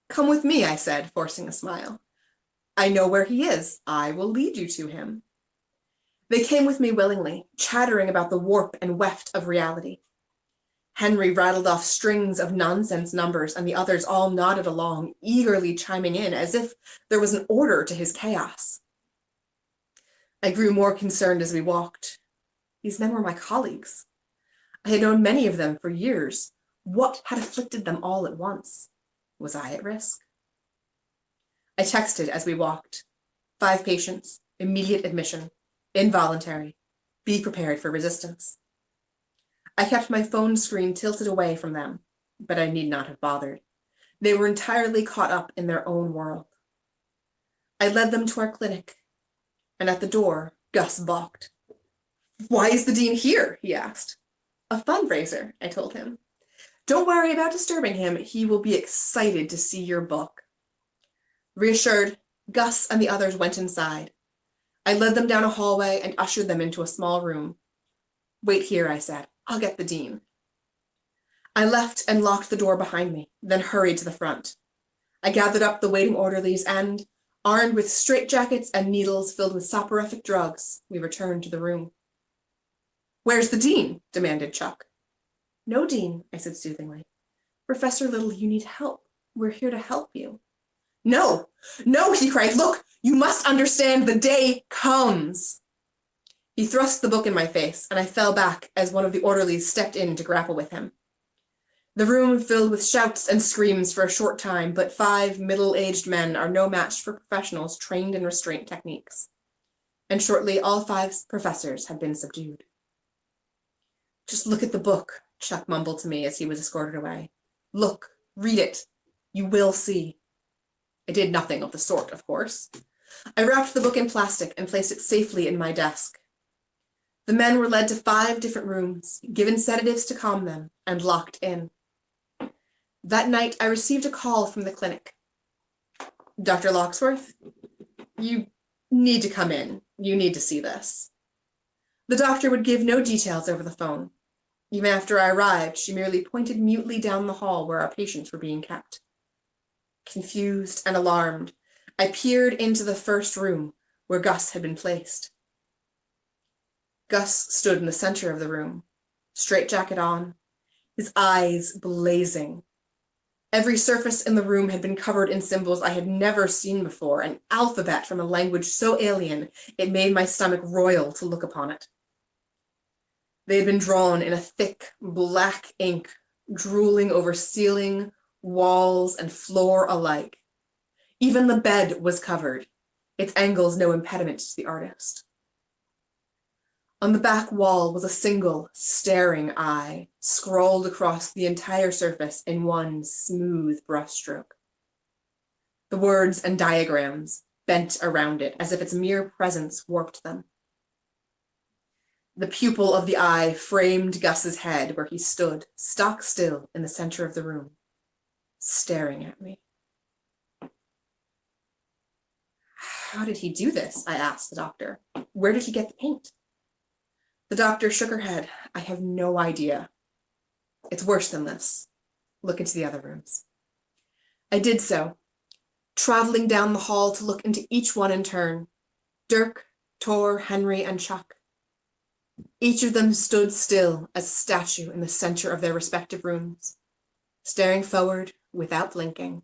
Speaker 3: "Come with me," I said, forcing a smile. "I know where he is. I will lead you to him." They came with me willingly, chattering about the warp and weft of reality. Henry rattled off strings of nonsense numbers, and the others all nodded along, eagerly chiming in, as if there was an order to his chaos. I grew more concerned as we walked. These men were my colleagues. I had known many of them for years. What had afflicted them all at once? Was I at risk? I texted as we walked. 5 patients, immediate admission, involuntary. Be prepared for resistance. I kept my phone screen tilted away from them, but I need not have bothered. They were entirely caught up in their own world. I led them to our clinic, and at the door, Gus balked. "Why is the dean here?" he asked. "A fundraiser," I told him. "Don't worry about disturbing him. He will be excited to see your book." Reassured, Gus and the others went inside. I led them down a hallway and ushered them into a small room. "Wait here," I said. "I'll get the dean." I left and locked the door behind me, then hurried to the front. I gathered up the waiting orderlies and, armed with straitjackets and needles filled with soporific drugs, we returned to the room. "Where's the dean?" demanded Chuck. "No, dean," I said soothingly. "Professor Little, you need help. We're here to help you." "No, no," he cried. "Look, you must understand, the day comes." He thrust the book in my face, and I fell back as one of the orderlies stepped in to grapple with him. The room filled with shouts and screams for a short time, but 5 middle-aged men are no match for professionals trained in restraint techniques. And shortly, all 5 professors had been subdued. "Just look at the book," Chuck mumbled to me as he was escorted away. "Look, read it. You will see. I did nothing of the sort, of course. I wrapped the book in plastic and placed it safely in my desk. The men were led to 5 different rooms, given sedatives to calm them, and locked in. That night, I received a call from the clinic. Dr. Locksworth, you need to come in. You need to see this. The doctor would give no details over the phone. Even after I arrived, she merely pointed mutely down the hall where our patients were being kept. Confused and alarmed, I peered into the first room where Gus had been placed. Gus stood in the center of the room, straitjacket on, his eyes blazing. Every surface in the room had been covered in symbols I had never seen before, an alphabet from a language so alien it made my stomach roil to look upon it. They had been drawn in a thick, black ink, drooling over ceiling, walls, and floor alike. Even the bed was covered, its angles no impediment to the artist. On the back wall was a single, staring eye, scrawled across the entire surface in one smooth brushstroke. The words and diagrams bent around it as if its mere presence warped them. The pupil of the eye framed Gus's head where he stood, stock still in the center of the room, staring at me. How did he do this? I asked the doctor. Where did he get the paint? The doctor shook her head. I have no idea. It's worse than this. Look into the other rooms. I did so, traveling down the hall to look into each one in turn. Dirk, Tor, Henry, and Chuck. Each of them stood still as a statue in the center of their respective rooms, staring forward without blinking.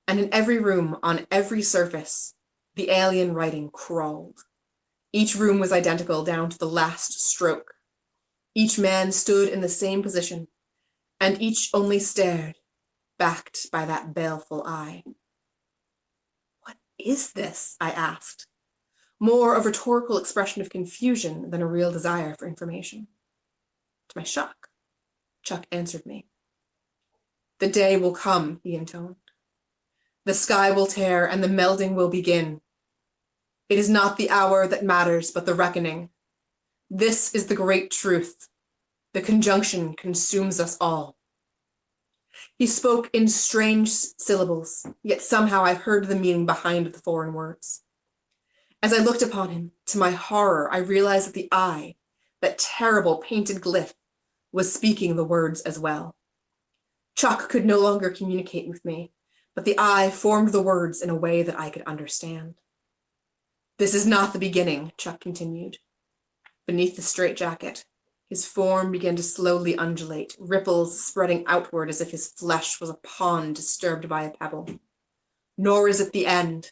Speaker 3: And in every room, on every surface, the alien writing crawled. Each room was identical down to the last stroke. Each man stood in the same position, and each only stared, backed by that baleful eye. What is this? I asked, more a rhetorical expression of confusion than a real desire for information. To my shock, Chuck answered me. The day will come, he intoned. The sky will tear and the melding will begin. It is not the hour that matters, but the reckoning. This is the great truth. The conjunction consumes us all. He spoke in strange syllables, yet somehow I heard the meaning behind the foreign words. As I looked upon him, to my horror, I realized that the eye, that terrible painted glyph, was speaking the words as well. Chuck could no longer communicate with me, but the eye formed the words in a way that I could understand. This is not the beginning, Chuck continued. Beneath the straitjacket, his form began to slowly undulate, ripples spreading outward as if his flesh was a pond disturbed by a pebble. Nor is it the end.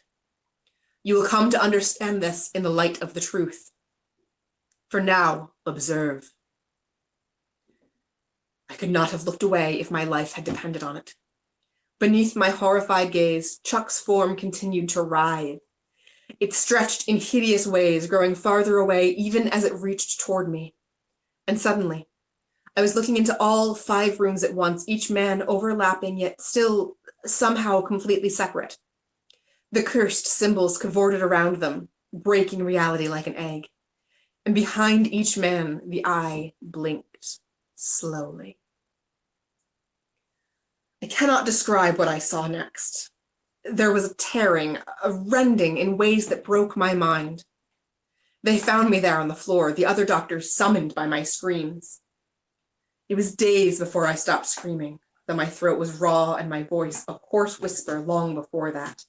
Speaker 3: You will come to understand this in the light of the truth. For now, observe. I could not have looked away if my life had depended on it. Beneath my horrified gaze, Chuck's form continued to writhe. It stretched in hideous ways, growing farther away even as it reached toward me. And suddenly, I was looking into all 5 rooms at once, each man overlapping yet still somehow completely separate. The cursed symbols cavorted around them, breaking reality like an egg. And behind each man, the eye blinked slowly. I cannot describe what I saw next. There was a tearing, a rending in ways that broke my mind. They found me there on the floor, the other doctors summoned by my screams. It was days before I stopped screaming, though my throat was raw and my voice a hoarse whisper long before that.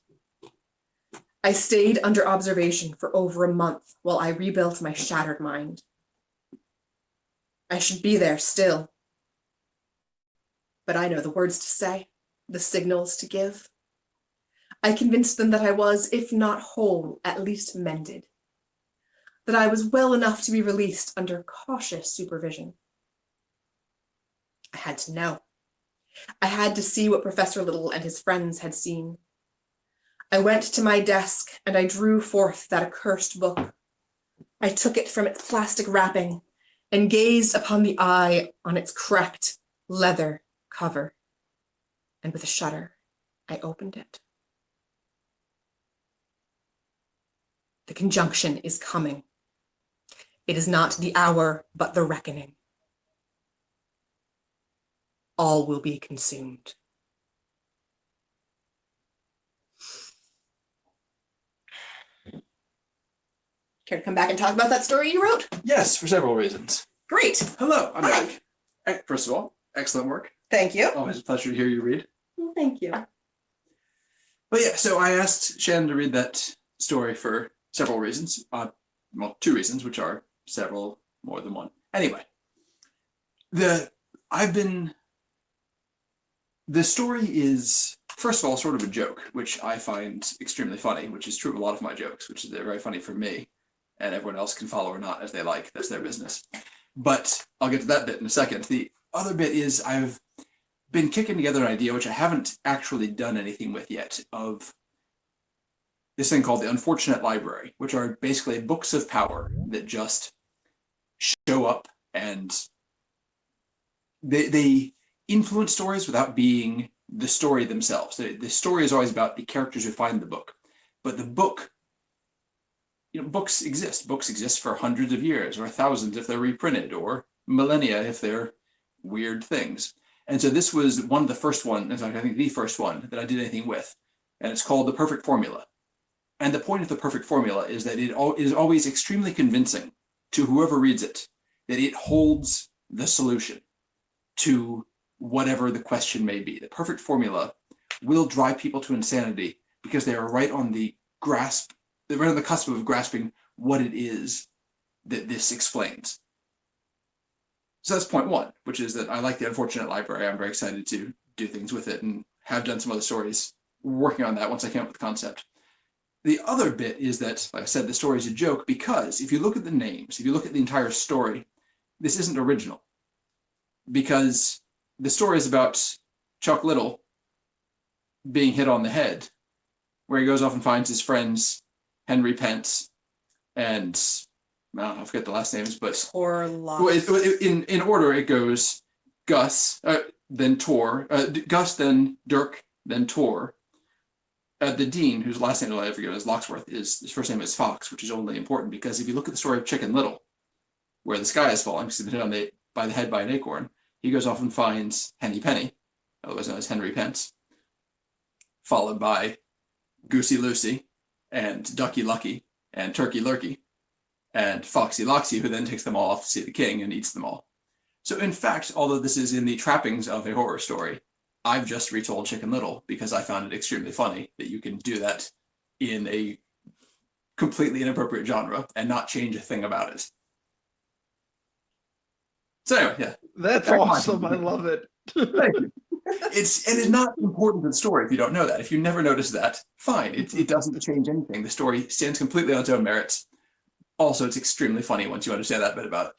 Speaker 3: I stayed under observation for over a month while I rebuilt my shattered mind. I should be there still. But I know the words to say, the signals to give. I convinced them that I was, if not whole, at least mended. That I was well enough to be released under cautious supervision. I had to know. I had to see what Professor Little and his friends had seen. I went to my desk and I drew forth that accursed book. I took it from its plastic wrapping and gazed upon the eye on its cracked leather cover. and with a shudder, I opened it. The conjunction is coming. It is not the hour, but the reckoning. All will be consumed. Care to come back and talk about that story you wrote?
Speaker 2: Yes, for several reasons.
Speaker 3: Great.
Speaker 2: Hello, I'm
Speaker 3: Hi.
Speaker 2: back. First of all, excellent work.
Speaker 3: Thank you.
Speaker 2: Always a pleasure to hear you read.
Speaker 3: Well, thank you.
Speaker 2: But yeah, so I asked Shannon to read that story for several reasons. Well, two reasons, which are several more than one. Anyway, the story is, first of all, sort of a joke, which I find extremely funny, which is true of a lot of my jokes, which is they're very funny for me, and everyone else can follow or not as they like. That's their business. But I'll get to that bit in a second. The other bit is I've been kicking together an idea, which I haven't actually done anything with yet, of this thing called the Unfortunate Library, which are basically books of power that just show up and they influence stories without being the story themselves. The story is always about the characters who find the book. But the book, books exist. Books exist for hundreds of years, or thousands if they're reprinted, or millennia if they're weird things. And so this was one of the first one, in fact, I think the first one that I did anything with. And it's called The Perfect Formula. And the point of The Perfect Formula is that it is always extremely convincing to whoever reads it that it holds the solution to whatever the question may be. The perfect formula will drive people to insanity because they are right on the cusp of grasping what it is that this explains. So that's point one, which is that I like the Unfortunate Library. I'm very excited to do things with it and have done some other stories working on that once I came up with the concept. The other bit is that, like I said, the story is a joke because if you look at the names, if you look at the entire story, this isn't original. Because the story is about Chuck Little being hit on the head, where he goes off and finds his friends, Henry Pence, and I forget the last names, but
Speaker 3: Poor lot.
Speaker 2: well, in order it goes Gus, then Tor, Gus, then Dirk, then Tor. The dean, whose last name I forget is Locksworth, his first name is Fox, which is only important because if you look at the story of Chicken Little, where the sky is falling because he's been hit by the head by an acorn, he goes off and finds Henny Penny, otherwise known as Henry Pence, followed by Goosey Lucy and Ducky Lucky and Turkey Lurkey and Foxy Loxy, who then takes them all off to see the king and eats them all. So in fact, although this is in the trappings of a horror story, I've just retold Chicken Little because I found it extremely funny that you can do that in a completely inappropriate genre and not change a thing about it. So anyway, yeah.
Speaker 1: That's awesome. I love it.
Speaker 2: Thank you. It's not important to the story if you don't know that. If you never notice that, fine. It doesn't change anything. The story stands completely on its own merits. Also, it's extremely funny once you understand that bit about it.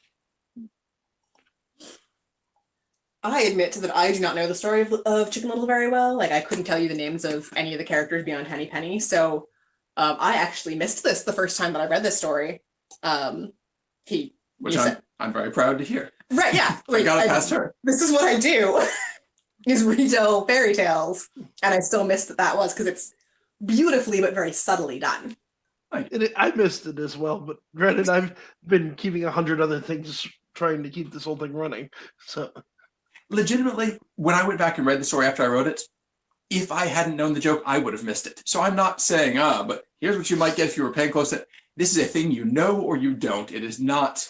Speaker 3: I admit that I do not know the story of Chicken Little very well. Like, I couldn't tell you the names of any of the characters beyond Henny Penny. So I actually missed this the first time that I read this story.
Speaker 2: Which I'm very proud to hear.
Speaker 3: Right, yeah.
Speaker 2: I got it past her.
Speaker 3: This is what I do, is retell fairy tales. And I still missed that was, because it's beautifully but very subtly done.
Speaker 1: I missed it as well, but granted, I've been keeping 100 other things trying to keep this whole thing running. So,
Speaker 2: legitimately, when I went back and read the story after I wrote it, if I hadn't known the joke, I would have missed it. So I'm not saying, but here's what you might get if you were paying close attention. This is a thing you know or you don't. It is not.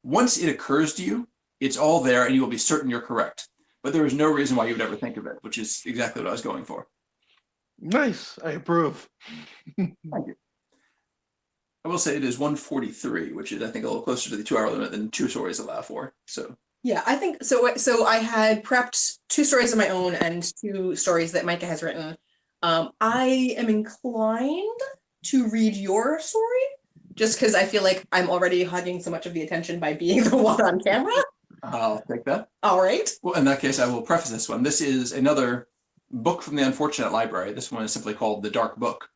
Speaker 2: Once it occurs to you, it's all there and you will be certain you're correct. But there is no reason why you would ever think of it, which is exactly what I was going for.
Speaker 1: nice. I approve.
Speaker 2: Thank you. I will say it is 1:43, which is, I think, a little closer to the 2-hour limit than 2 stories allow for. So
Speaker 3: Yeah, I think so. So I had prepped 2 stories of my own and 2 stories that Micah has written. I am inclined to read your story just because I feel like I'm already hogging so much of the attention by being the one on camera.
Speaker 2: I'll take that.
Speaker 3: All right.
Speaker 2: Well, in that case, I will preface this one. This is another book from the Unfortunate Library. This one is simply called The Dark Book.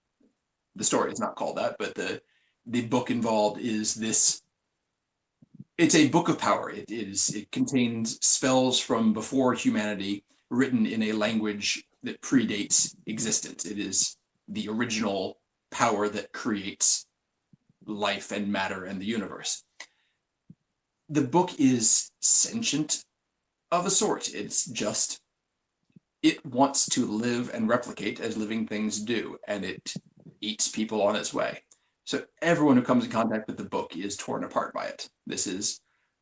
Speaker 2: The story is not called that, but the book involved is this. It's a book of power. It contains spells from before humanity written in a language that predates existence. It is the original power that creates life and matter and the universe. The book is sentient of a sort. It's just, it wants to live and replicate as living things do, and it eats people on its way. So everyone who comes in contact with the book is torn apart by it. This is,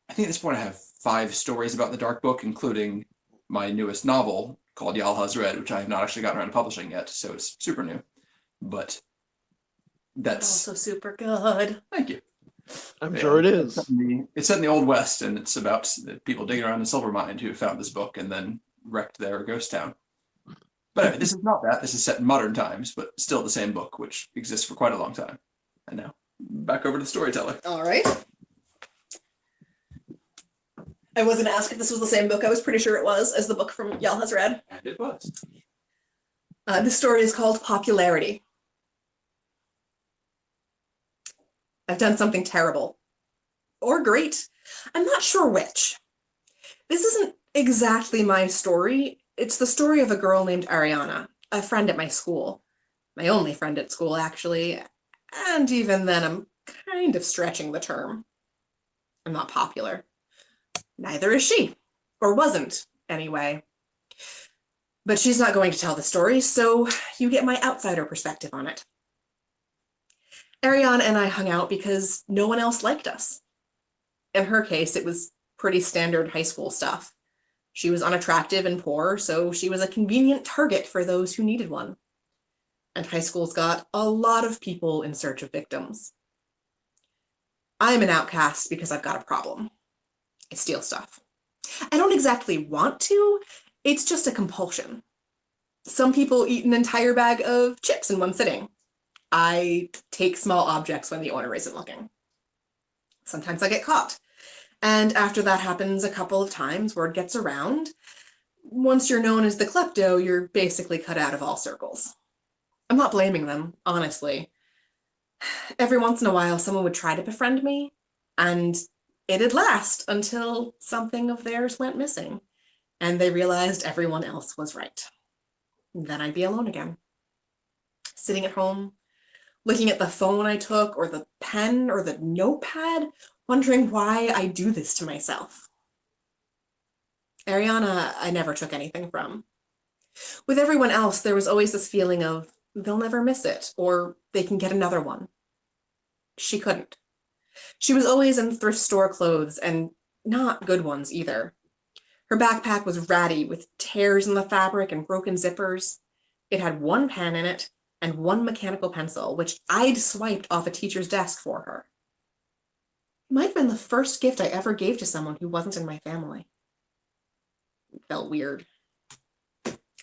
Speaker 2: I think at this point I have 5 stories about the Dark Book, including my newest novel called Yalha's Red, which I have not actually gotten around to publishing yet, so it's super new. But that's...
Speaker 3: Also super good.
Speaker 2: Thank you.
Speaker 1: I'm sure it is.
Speaker 2: It's set in the Old West, and it's about the people digging around in silver mine who found this book and then wrecked their ghost town. But anyway, this is not that. This is set in modern times, but still the same book, which exists for quite a long time. And now, back over to the storyteller.
Speaker 3: All right. I was going to ask if this was the same book. I was pretty sure it was, as the book from Yalha's Red.
Speaker 2: And it was.
Speaker 3: This story is called Popularity. I've done something terrible. Or great. I'm not sure which. This isn't exactly my story. It's the story of a girl named Ariana, a friend at my school. My only friend at school, actually. And even then, I'm kind of stretching the term. I'm not popular. Neither is she. Or wasn't, anyway. But she's not going to tell the story, so you get my outsider perspective on it. Ariana and I hung out because no one else liked us. In her case, it was pretty standard high school stuff. She was unattractive and poor, so she was a convenient target for those who needed one. And high school's got a lot of people in search of victims. I'm an outcast because I've got a problem. I steal stuff. I don't exactly want to, it's just a compulsion. Some people eat an entire bag of chips in one sitting. I take small objects when the owner isn't looking. Sometimes I get caught. And after that happens a couple of times, word gets around. Once you're known as the klepto, you're basically cut out of all circles. I'm not blaming them, honestly. Every once in a while, someone would try to befriend me, and it'd last until something of theirs went missing, and they realized everyone else was right. Then I'd be alone again. Sitting at home, looking at the phone I took, or the pen, or the notepad, wondering why I do this to myself. Ariana, I never took anything from. With everyone else, there was always this feeling of, they'll never miss it, or they can get another one. She couldn't. She was always in thrift store clothes, and not good ones either. Her backpack was ratty, with tears in the fabric and broken zippers. It had one pen in it, and one mechanical pencil, which I'd swiped off a teacher's desk for her. It might have been the first gift I ever gave to someone who wasn't in my family. It felt weird.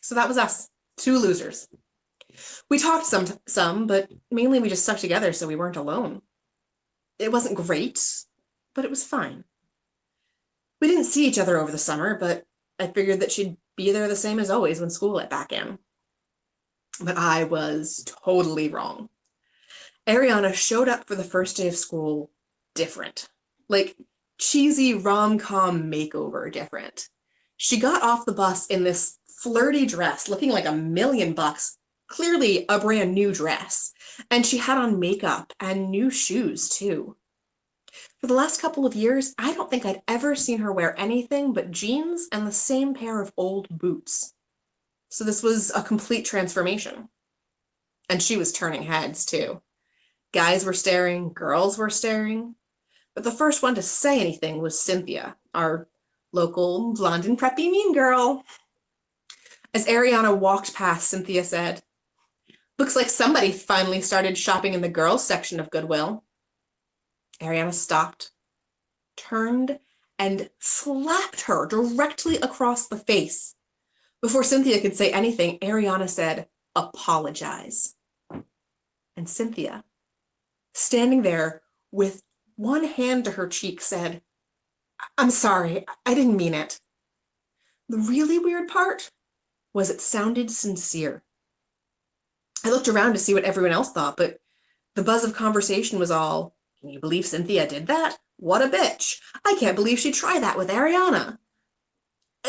Speaker 3: So that was us, 2 losers. We talked some, but mainly we just stuck together so we weren't alone. It wasn't great, but it was fine. We didn't see each other over the summer, but I figured that she'd be there the same as always when school let back in. But I was totally wrong. Ariana showed up for the first day of school different. Like cheesy rom-com makeover different. She got off the bus in this flirty dress, looking like $1 million, clearly a brand new dress. And she had on makeup and new shoes too. For the last couple of years, I don't think I'd ever seen her wear anything but jeans and the same pair of old boots. So this was a complete transformation. And she was turning heads too. Guys were staring, girls were staring. But the first one to say anything was Cynthia, our local blonde and preppy mean girl. As Ariana walked past, Cynthia said, "Looks like somebody finally started shopping in the girls section of Goodwill." Ariana stopped, turned, and slapped her directly across the face. Before Cynthia could say anything, Ariana said, "Apologize." And Cynthia, standing there with one hand to her cheek, said, "I'm sorry, I didn't mean it." The really weird part was it sounded sincere. I looked around to see what everyone else thought, but the buzz of conversation was all, "Can you believe Cynthia did that? What a bitch. I can't believe she'd try that with Ariana."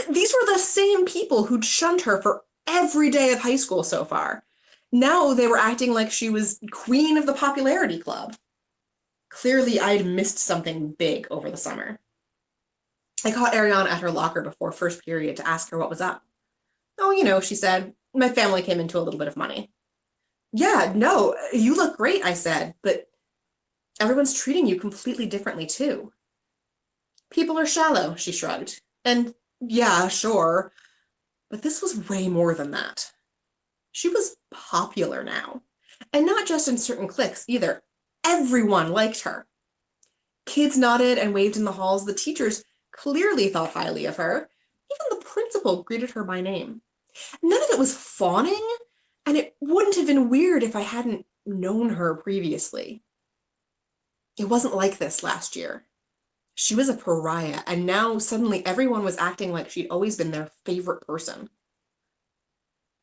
Speaker 3: These were the same people who'd shunned her for every day of high school so far. Now they were acting like she was queen of the popularity club. Clearly, I'd missed something big over the summer. I caught Ariana at her locker before first period to ask her what was up. Oh, you know, she said, my family came into a little bit of money. Yeah, no, you look great, I said, but everyone's treating you completely differently too. People are shallow, she shrugged. And yeah, sure, but this was way more than that. She was popular now, and not just in certain cliques either. Everyone liked her. Kids nodded and waved in the halls. The teachers clearly thought highly of her. Even the principal greeted her by name. None of it was fawning, and it wouldn't have been weird if I hadn't known her previously. It wasn't like this last year. She was a pariah, and now suddenly everyone was acting like she'd always been their favorite person.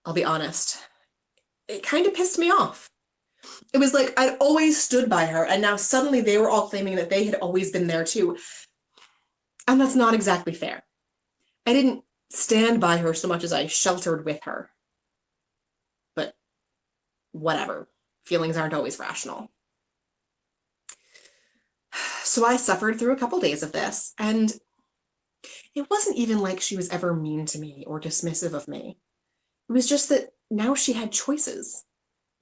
Speaker 3: I'll be honest, it kind of pissed me off. It was like I'd always stood by her, and now suddenly they were all claiming that they had always been there too. And that's not exactly fair. I didn't stand by her so much as I sheltered with her. But whatever. Feelings aren't always rational. So I suffered through a couple days of this, and it wasn't even like she was ever mean to me or dismissive of me. It was just that now she had choices,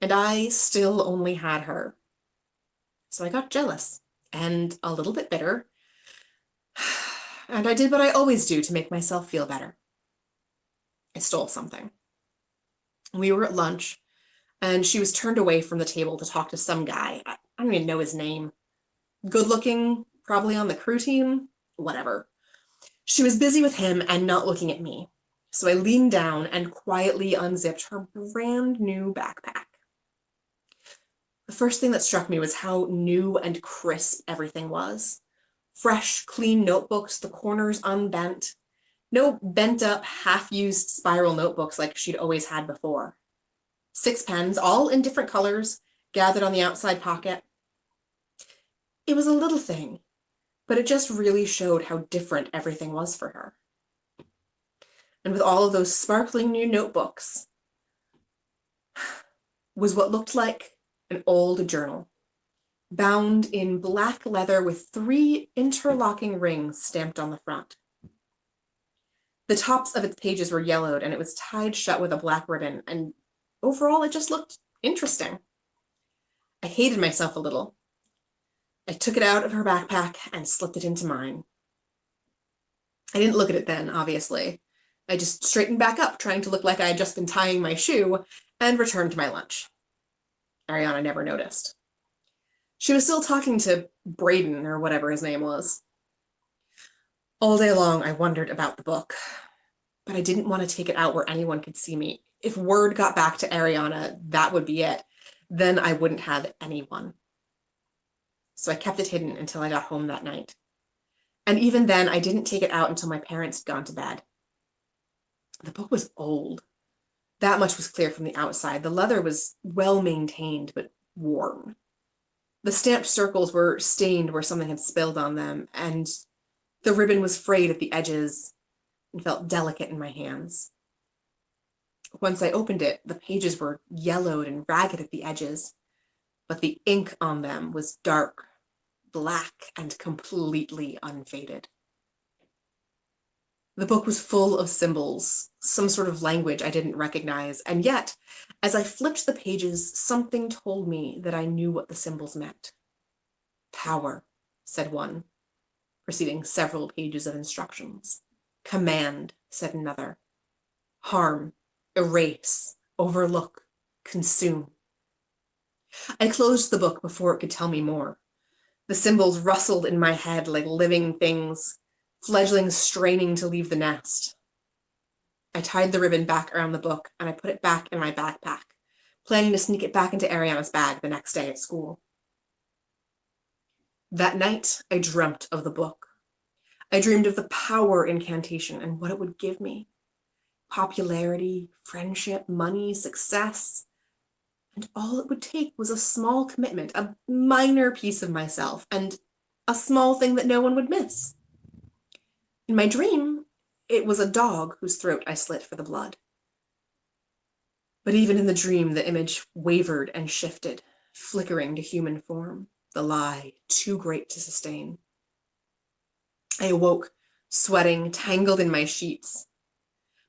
Speaker 3: and I still only had her. So I got jealous and a little bit bitter, and I did what I always do to make myself feel better. I stole something. We were at lunch, and she was turned away from the table to talk to some guy. I don't even know his name. Good looking, probably on the crew team, whatever. She was busy with him and not looking at me. So I leaned down and quietly unzipped her brand new backpack. The first thing that struck me was how new and crisp everything was. Fresh, clean notebooks, the corners unbent. No bent up, half-used spiral notebooks like she'd always had before. 6 pens, all in different colors, gathered on the outside pocket. It was a little thing, but it just really showed how different everything was for her. And with all of those sparkling new notebooks was what looked like an old journal, bound in black leather with 3 interlocking rings stamped on the front. The tops of its pages were yellowed, and it was tied shut with a black ribbon, and overall it just looked interesting. I hated myself a little. I took it out of her backpack and slipped it into mine. I didn't look at it then, obviously. I just straightened back up, trying to look like I had just been tying my shoe, and returned to my lunch. Ariana never noticed. She was still talking to Braden, or whatever his name was. All day long, I wondered about the book, but I didn't want to take it out where anyone could see me. If word got back to Ariana, that would be it. Then I wouldn't have anyone. So I kept it hidden until I got home that night. And even then, I didn't take it out until my parents had gone to bed. The book was old. That much was clear from the outside. The leather was well maintained, but worn. The stamped circles were stained where something had spilled on them, and the ribbon was frayed at the edges and felt delicate in my hands. Once I opened it, the pages were yellowed and ragged at the edges, but the ink on them was dark, black, and completely unfaded. The book was full of symbols, some sort of language I didn't recognize, and yet, as I flipped the pages, something told me that I knew what the symbols meant. Power, said one, preceding several pages of instructions. Command, said another. Harm, erase, overlook, consume. I closed the book before it could tell me more. The symbols rustled in my head like living things, fledglings straining to leave the nest. I tied the ribbon back around the book and I put it back in my backpack, planning to sneak it back into Ariana's bag the next day at school. That night, I dreamt of the book. I dreamed of the power incantation and what it would give me. Popularity, friendship, money, success. And all it would take was a small commitment, a minor piece of myself, and a small thing that no one would miss. In my dream, it was a dog whose throat I slit for the blood. But even in the dream, the image wavered and shifted, flickering to human form, the lie too great to sustain. I awoke, sweating, tangled in my sheets.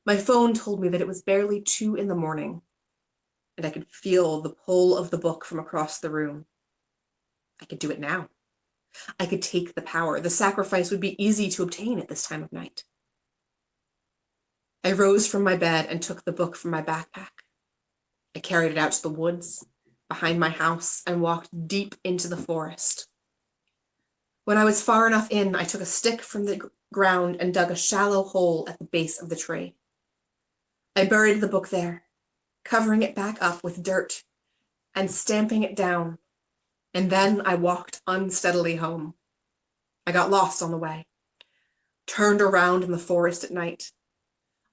Speaker 3: My phone told me that it was barely 2 a.m, and I could feel the pull of the book from across the room. I could do it now. I could take the power. The sacrifice would be easy to obtain at this time of night. I rose from my bed and took the book from my backpack. I carried it out to the woods, behind my house, and walked deep into the forest. When I was far enough in, I took a stick from the ground and dug a shallow hole at the base of the tree. I buried the book there, covering it back up with dirt and stamping it down, and then I walked unsteadily home. I got lost on the way, turned around in the forest at night.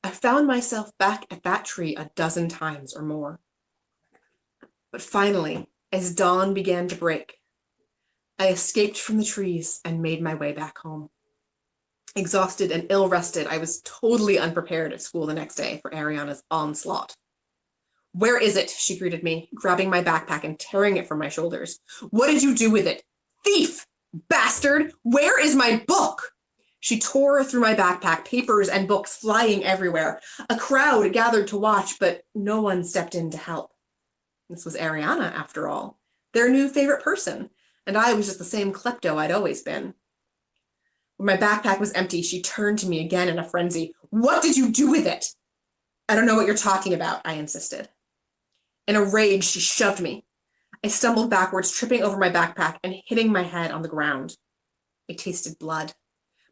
Speaker 3: I found myself back at that tree a dozen times or more. But finally, as dawn began to break, I escaped from the trees and made my way back home. Exhausted and ill-rested, I was totally unprepared at school the next day for Ariana's onslaught. "Where is it?" she greeted me, grabbing my backpack and tearing it from my shoulders. "What did you do with it? Thief! Bastard! Where is my book?" She tore through my backpack, papers and books flying everywhere. A crowd gathered to watch, but no one stepped in to help. This was Ariana, after all, their new favorite person, and I was just the same klepto I'd always been. When my backpack was empty, she turned to me again in a frenzy. "What did you do with it?" "I don't know what you're talking about," I insisted. In a rage, she shoved me. I stumbled backwards, tripping over my backpack and hitting my head on the ground. I tasted blood.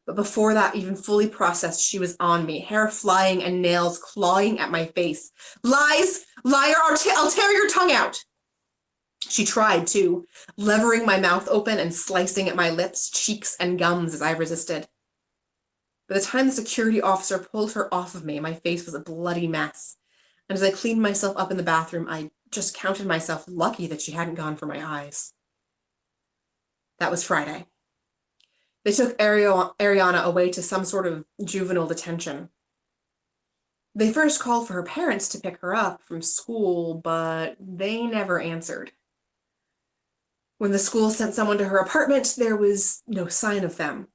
Speaker 3: But before that even fully processed, she was on me, hair flying and nails clawing at my face. "Lies! Liar! I'll tear your tongue out!" She tried, too, levering my mouth open and slicing at my lips, cheeks, and gums as I resisted. By the time the security officer pulled her off of me, my face was a bloody mess. And as I cleaned myself up in the bathroom, I just counted myself lucky that she hadn't gone for my eyes. That was Friday. They took Ariana away to some sort of juvenile detention. They first called for her parents to pick her up from school, but they never answered. When the school sent someone to her apartment, there was no sign of them.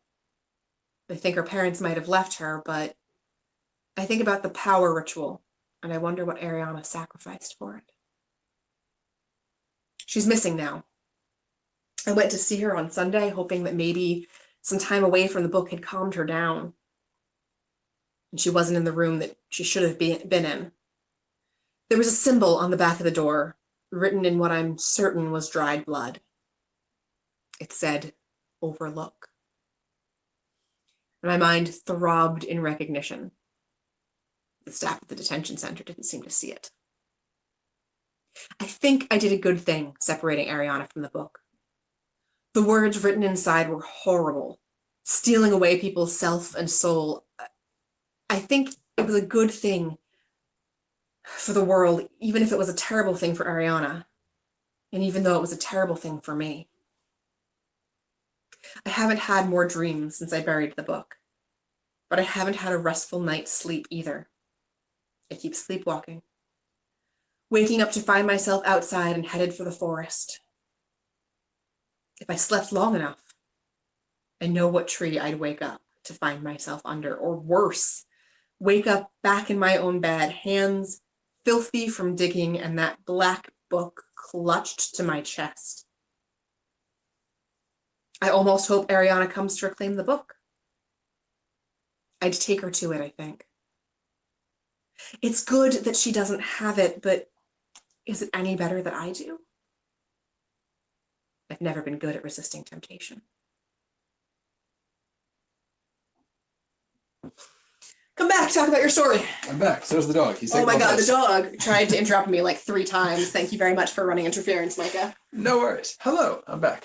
Speaker 3: I think her parents might have left her, but I think about the power ritual, and I wonder what Ariana sacrificed for it. She's missing now. I went to see her on Sunday, hoping that maybe some time away from the book had calmed her down. And she wasn't in the room that she should have been in. There was a symbol on the back of the door, written in what I'm certain was dried blood. It said, "Overlook." My mind throbbed in recognition. The staff at the detention center didn't seem to see it. I think I did a good thing separating Ariana from the book. The words written inside were horrible, stealing away people's self and soul. I think it was a good thing for the world, even if it was a terrible thing for Ariana, and even though it was a terrible thing for me. I haven't had more dreams since I buried the book, but I haven't had a restful night's sleep either. I keep sleepwalking, waking up to find myself outside and headed for the forest. If I slept long enough, I know what tree I'd wake up to find myself under, or worse, wake up back in my own bed, hands filthy from digging and that black book clutched to my chest. I almost hope Ariana comes to reclaim the book. I'd take her to it, I think. It's good that she doesn't have it, but is it any better that I do? I've never been good at resisting temptation. Come back, talk about your story.
Speaker 2: I'm back. So's the dog.
Speaker 3: Oh my God, the dog tried to interrupt me like 3 times. Thank you very much for running interference, Micah.
Speaker 2: No worries. Hello, I'm back.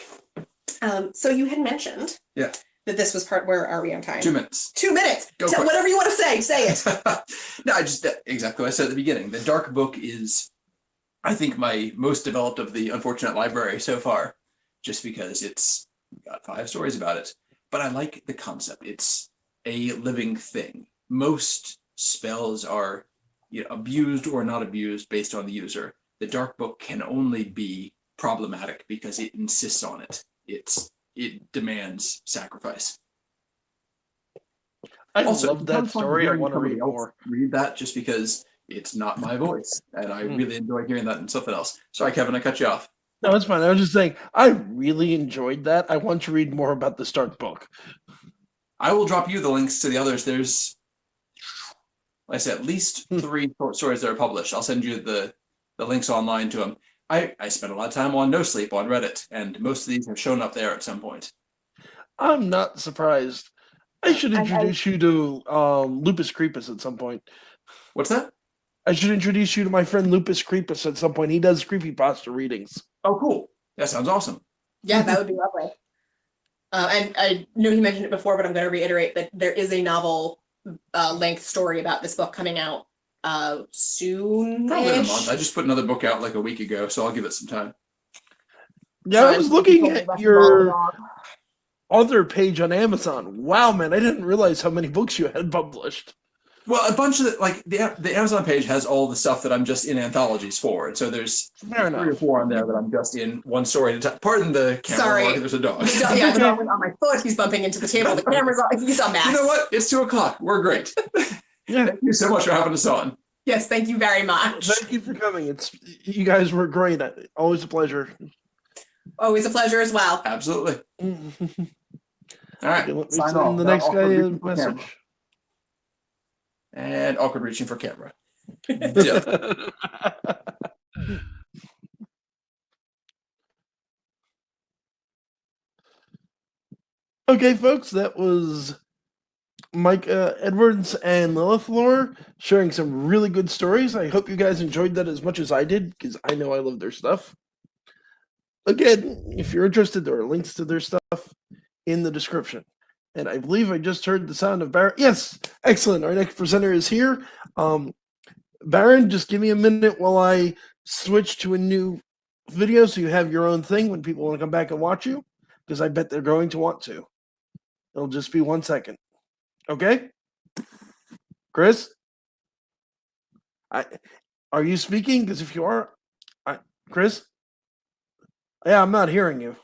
Speaker 3: So you had mentioned that this was part, where are we on time?
Speaker 2: 2 minutes.
Speaker 3: 2 minutes.
Speaker 2: Go for it.
Speaker 3: Whatever you want to say it.
Speaker 2: No, I just, exactly what I said at the beginning. The dark book is, I think, my most developed of the unfortunate library so far, just because it's got 5 stories about it. But I like the concept. It's a living thing. Most spells are abused or not abused based on the user. The dark book can only be problematic because it insists on it. It demands sacrifice.
Speaker 1: I
Speaker 2: Also,
Speaker 1: love
Speaker 2: it's kind
Speaker 1: that
Speaker 2: of fun
Speaker 1: story. I
Speaker 2: hearing
Speaker 1: want to
Speaker 2: somebody
Speaker 1: read
Speaker 2: else
Speaker 1: more.
Speaker 2: read that just because it's not my voice, and I really enjoy hearing that in something else. Sorry, Kevin, I cut you off.
Speaker 1: No, it's fine. I was just saying, I really enjoyed that. I want to read more about this dark book.
Speaker 2: I will drop you the links to the others. There's, like I said, at least 3 short stories that are published. I'll send you the links online to them. I spent a lot of time on No Sleep on Reddit, and most of these have shown up there at some point.
Speaker 1: I'm not surprised. I should introduce you to Lupus Creepus at some point.
Speaker 2: What's that?
Speaker 1: I should introduce you to my friend Lupus Creepus at some point. He does creepypasta readings.
Speaker 2: Oh, cool. That sounds awesome.
Speaker 3: Yeah, that would be lovely. And I know he mentioned it before, but I'm going to reiterate that there is a novel length story about this book coming out soon.
Speaker 2: Probably in a month. I just put another book out like a week ago, so I'll give it some time.
Speaker 1: Yeah, I was looking at your author page on Amazon. Wow, man, I didn't realize how many books you had published.
Speaker 2: Well, a bunch of the Amazon page has all the stuff that I'm just in anthologies for, and so there's 3 or 4 on there that I'm just in one story at a time. Pardon the camera.
Speaker 3: Sorry.
Speaker 2: Mark, there's a dog.
Speaker 3: Yeah, the dog went on my foot. He's bumping into the table. The camera's on. He's a mess.
Speaker 2: You know what? It's 2:00. We're great.
Speaker 1: Yeah.
Speaker 2: Thank you so much for having us on.
Speaker 3: Yes, thank you very much.
Speaker 1: Thank you for coming. You guys were great. Always a pleasure.
Speaker 3: Always a pleasure as well.
Speaker 2: Absolutely. All right.
Speaker 1: Okay, let me
Speaker 2: Sign
Speaker 1: send
Speaker 2: off.
Speaker 1: the
Speaker 2: Now,
Speaker 1: next guy
Speaker 2: awkward
Speaker 1: a
Speaker 2: reaching for camera.
Speaker 1: message.
Speaker 2: And awkward reaching for camera. Yeah.
Speaker 1: Okay, folks, that was Mike Edwards and Lilith Lore sharing some really good stories. I hope you guys enjoyed that as much as I did, because I know I love their stuff. Again, if you're interested, there are links to their stuff in the description. And I believe I just heard the sound of Baron. Yes, excellent. Our next presenter is here. Baron, just give me a minute while I switch to a new video so you have your own thing when people want to come back and watch you, because I bet they're going to want to. It'll just be 1 second. Okay? Chris? Are you speaking? Because if you are, Chris? Yeah, I'm not hearing you.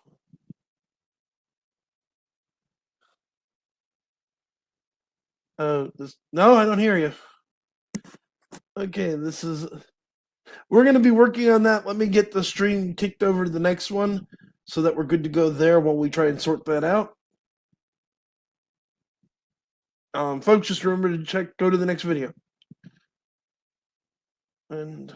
Speaker 1: No, I don't hear you. Okay, we're going to be working on that. Let me get the stream kicked over to the next one so that we're good to go there while we try and sort that out. Folks, just remember to go to the next video. And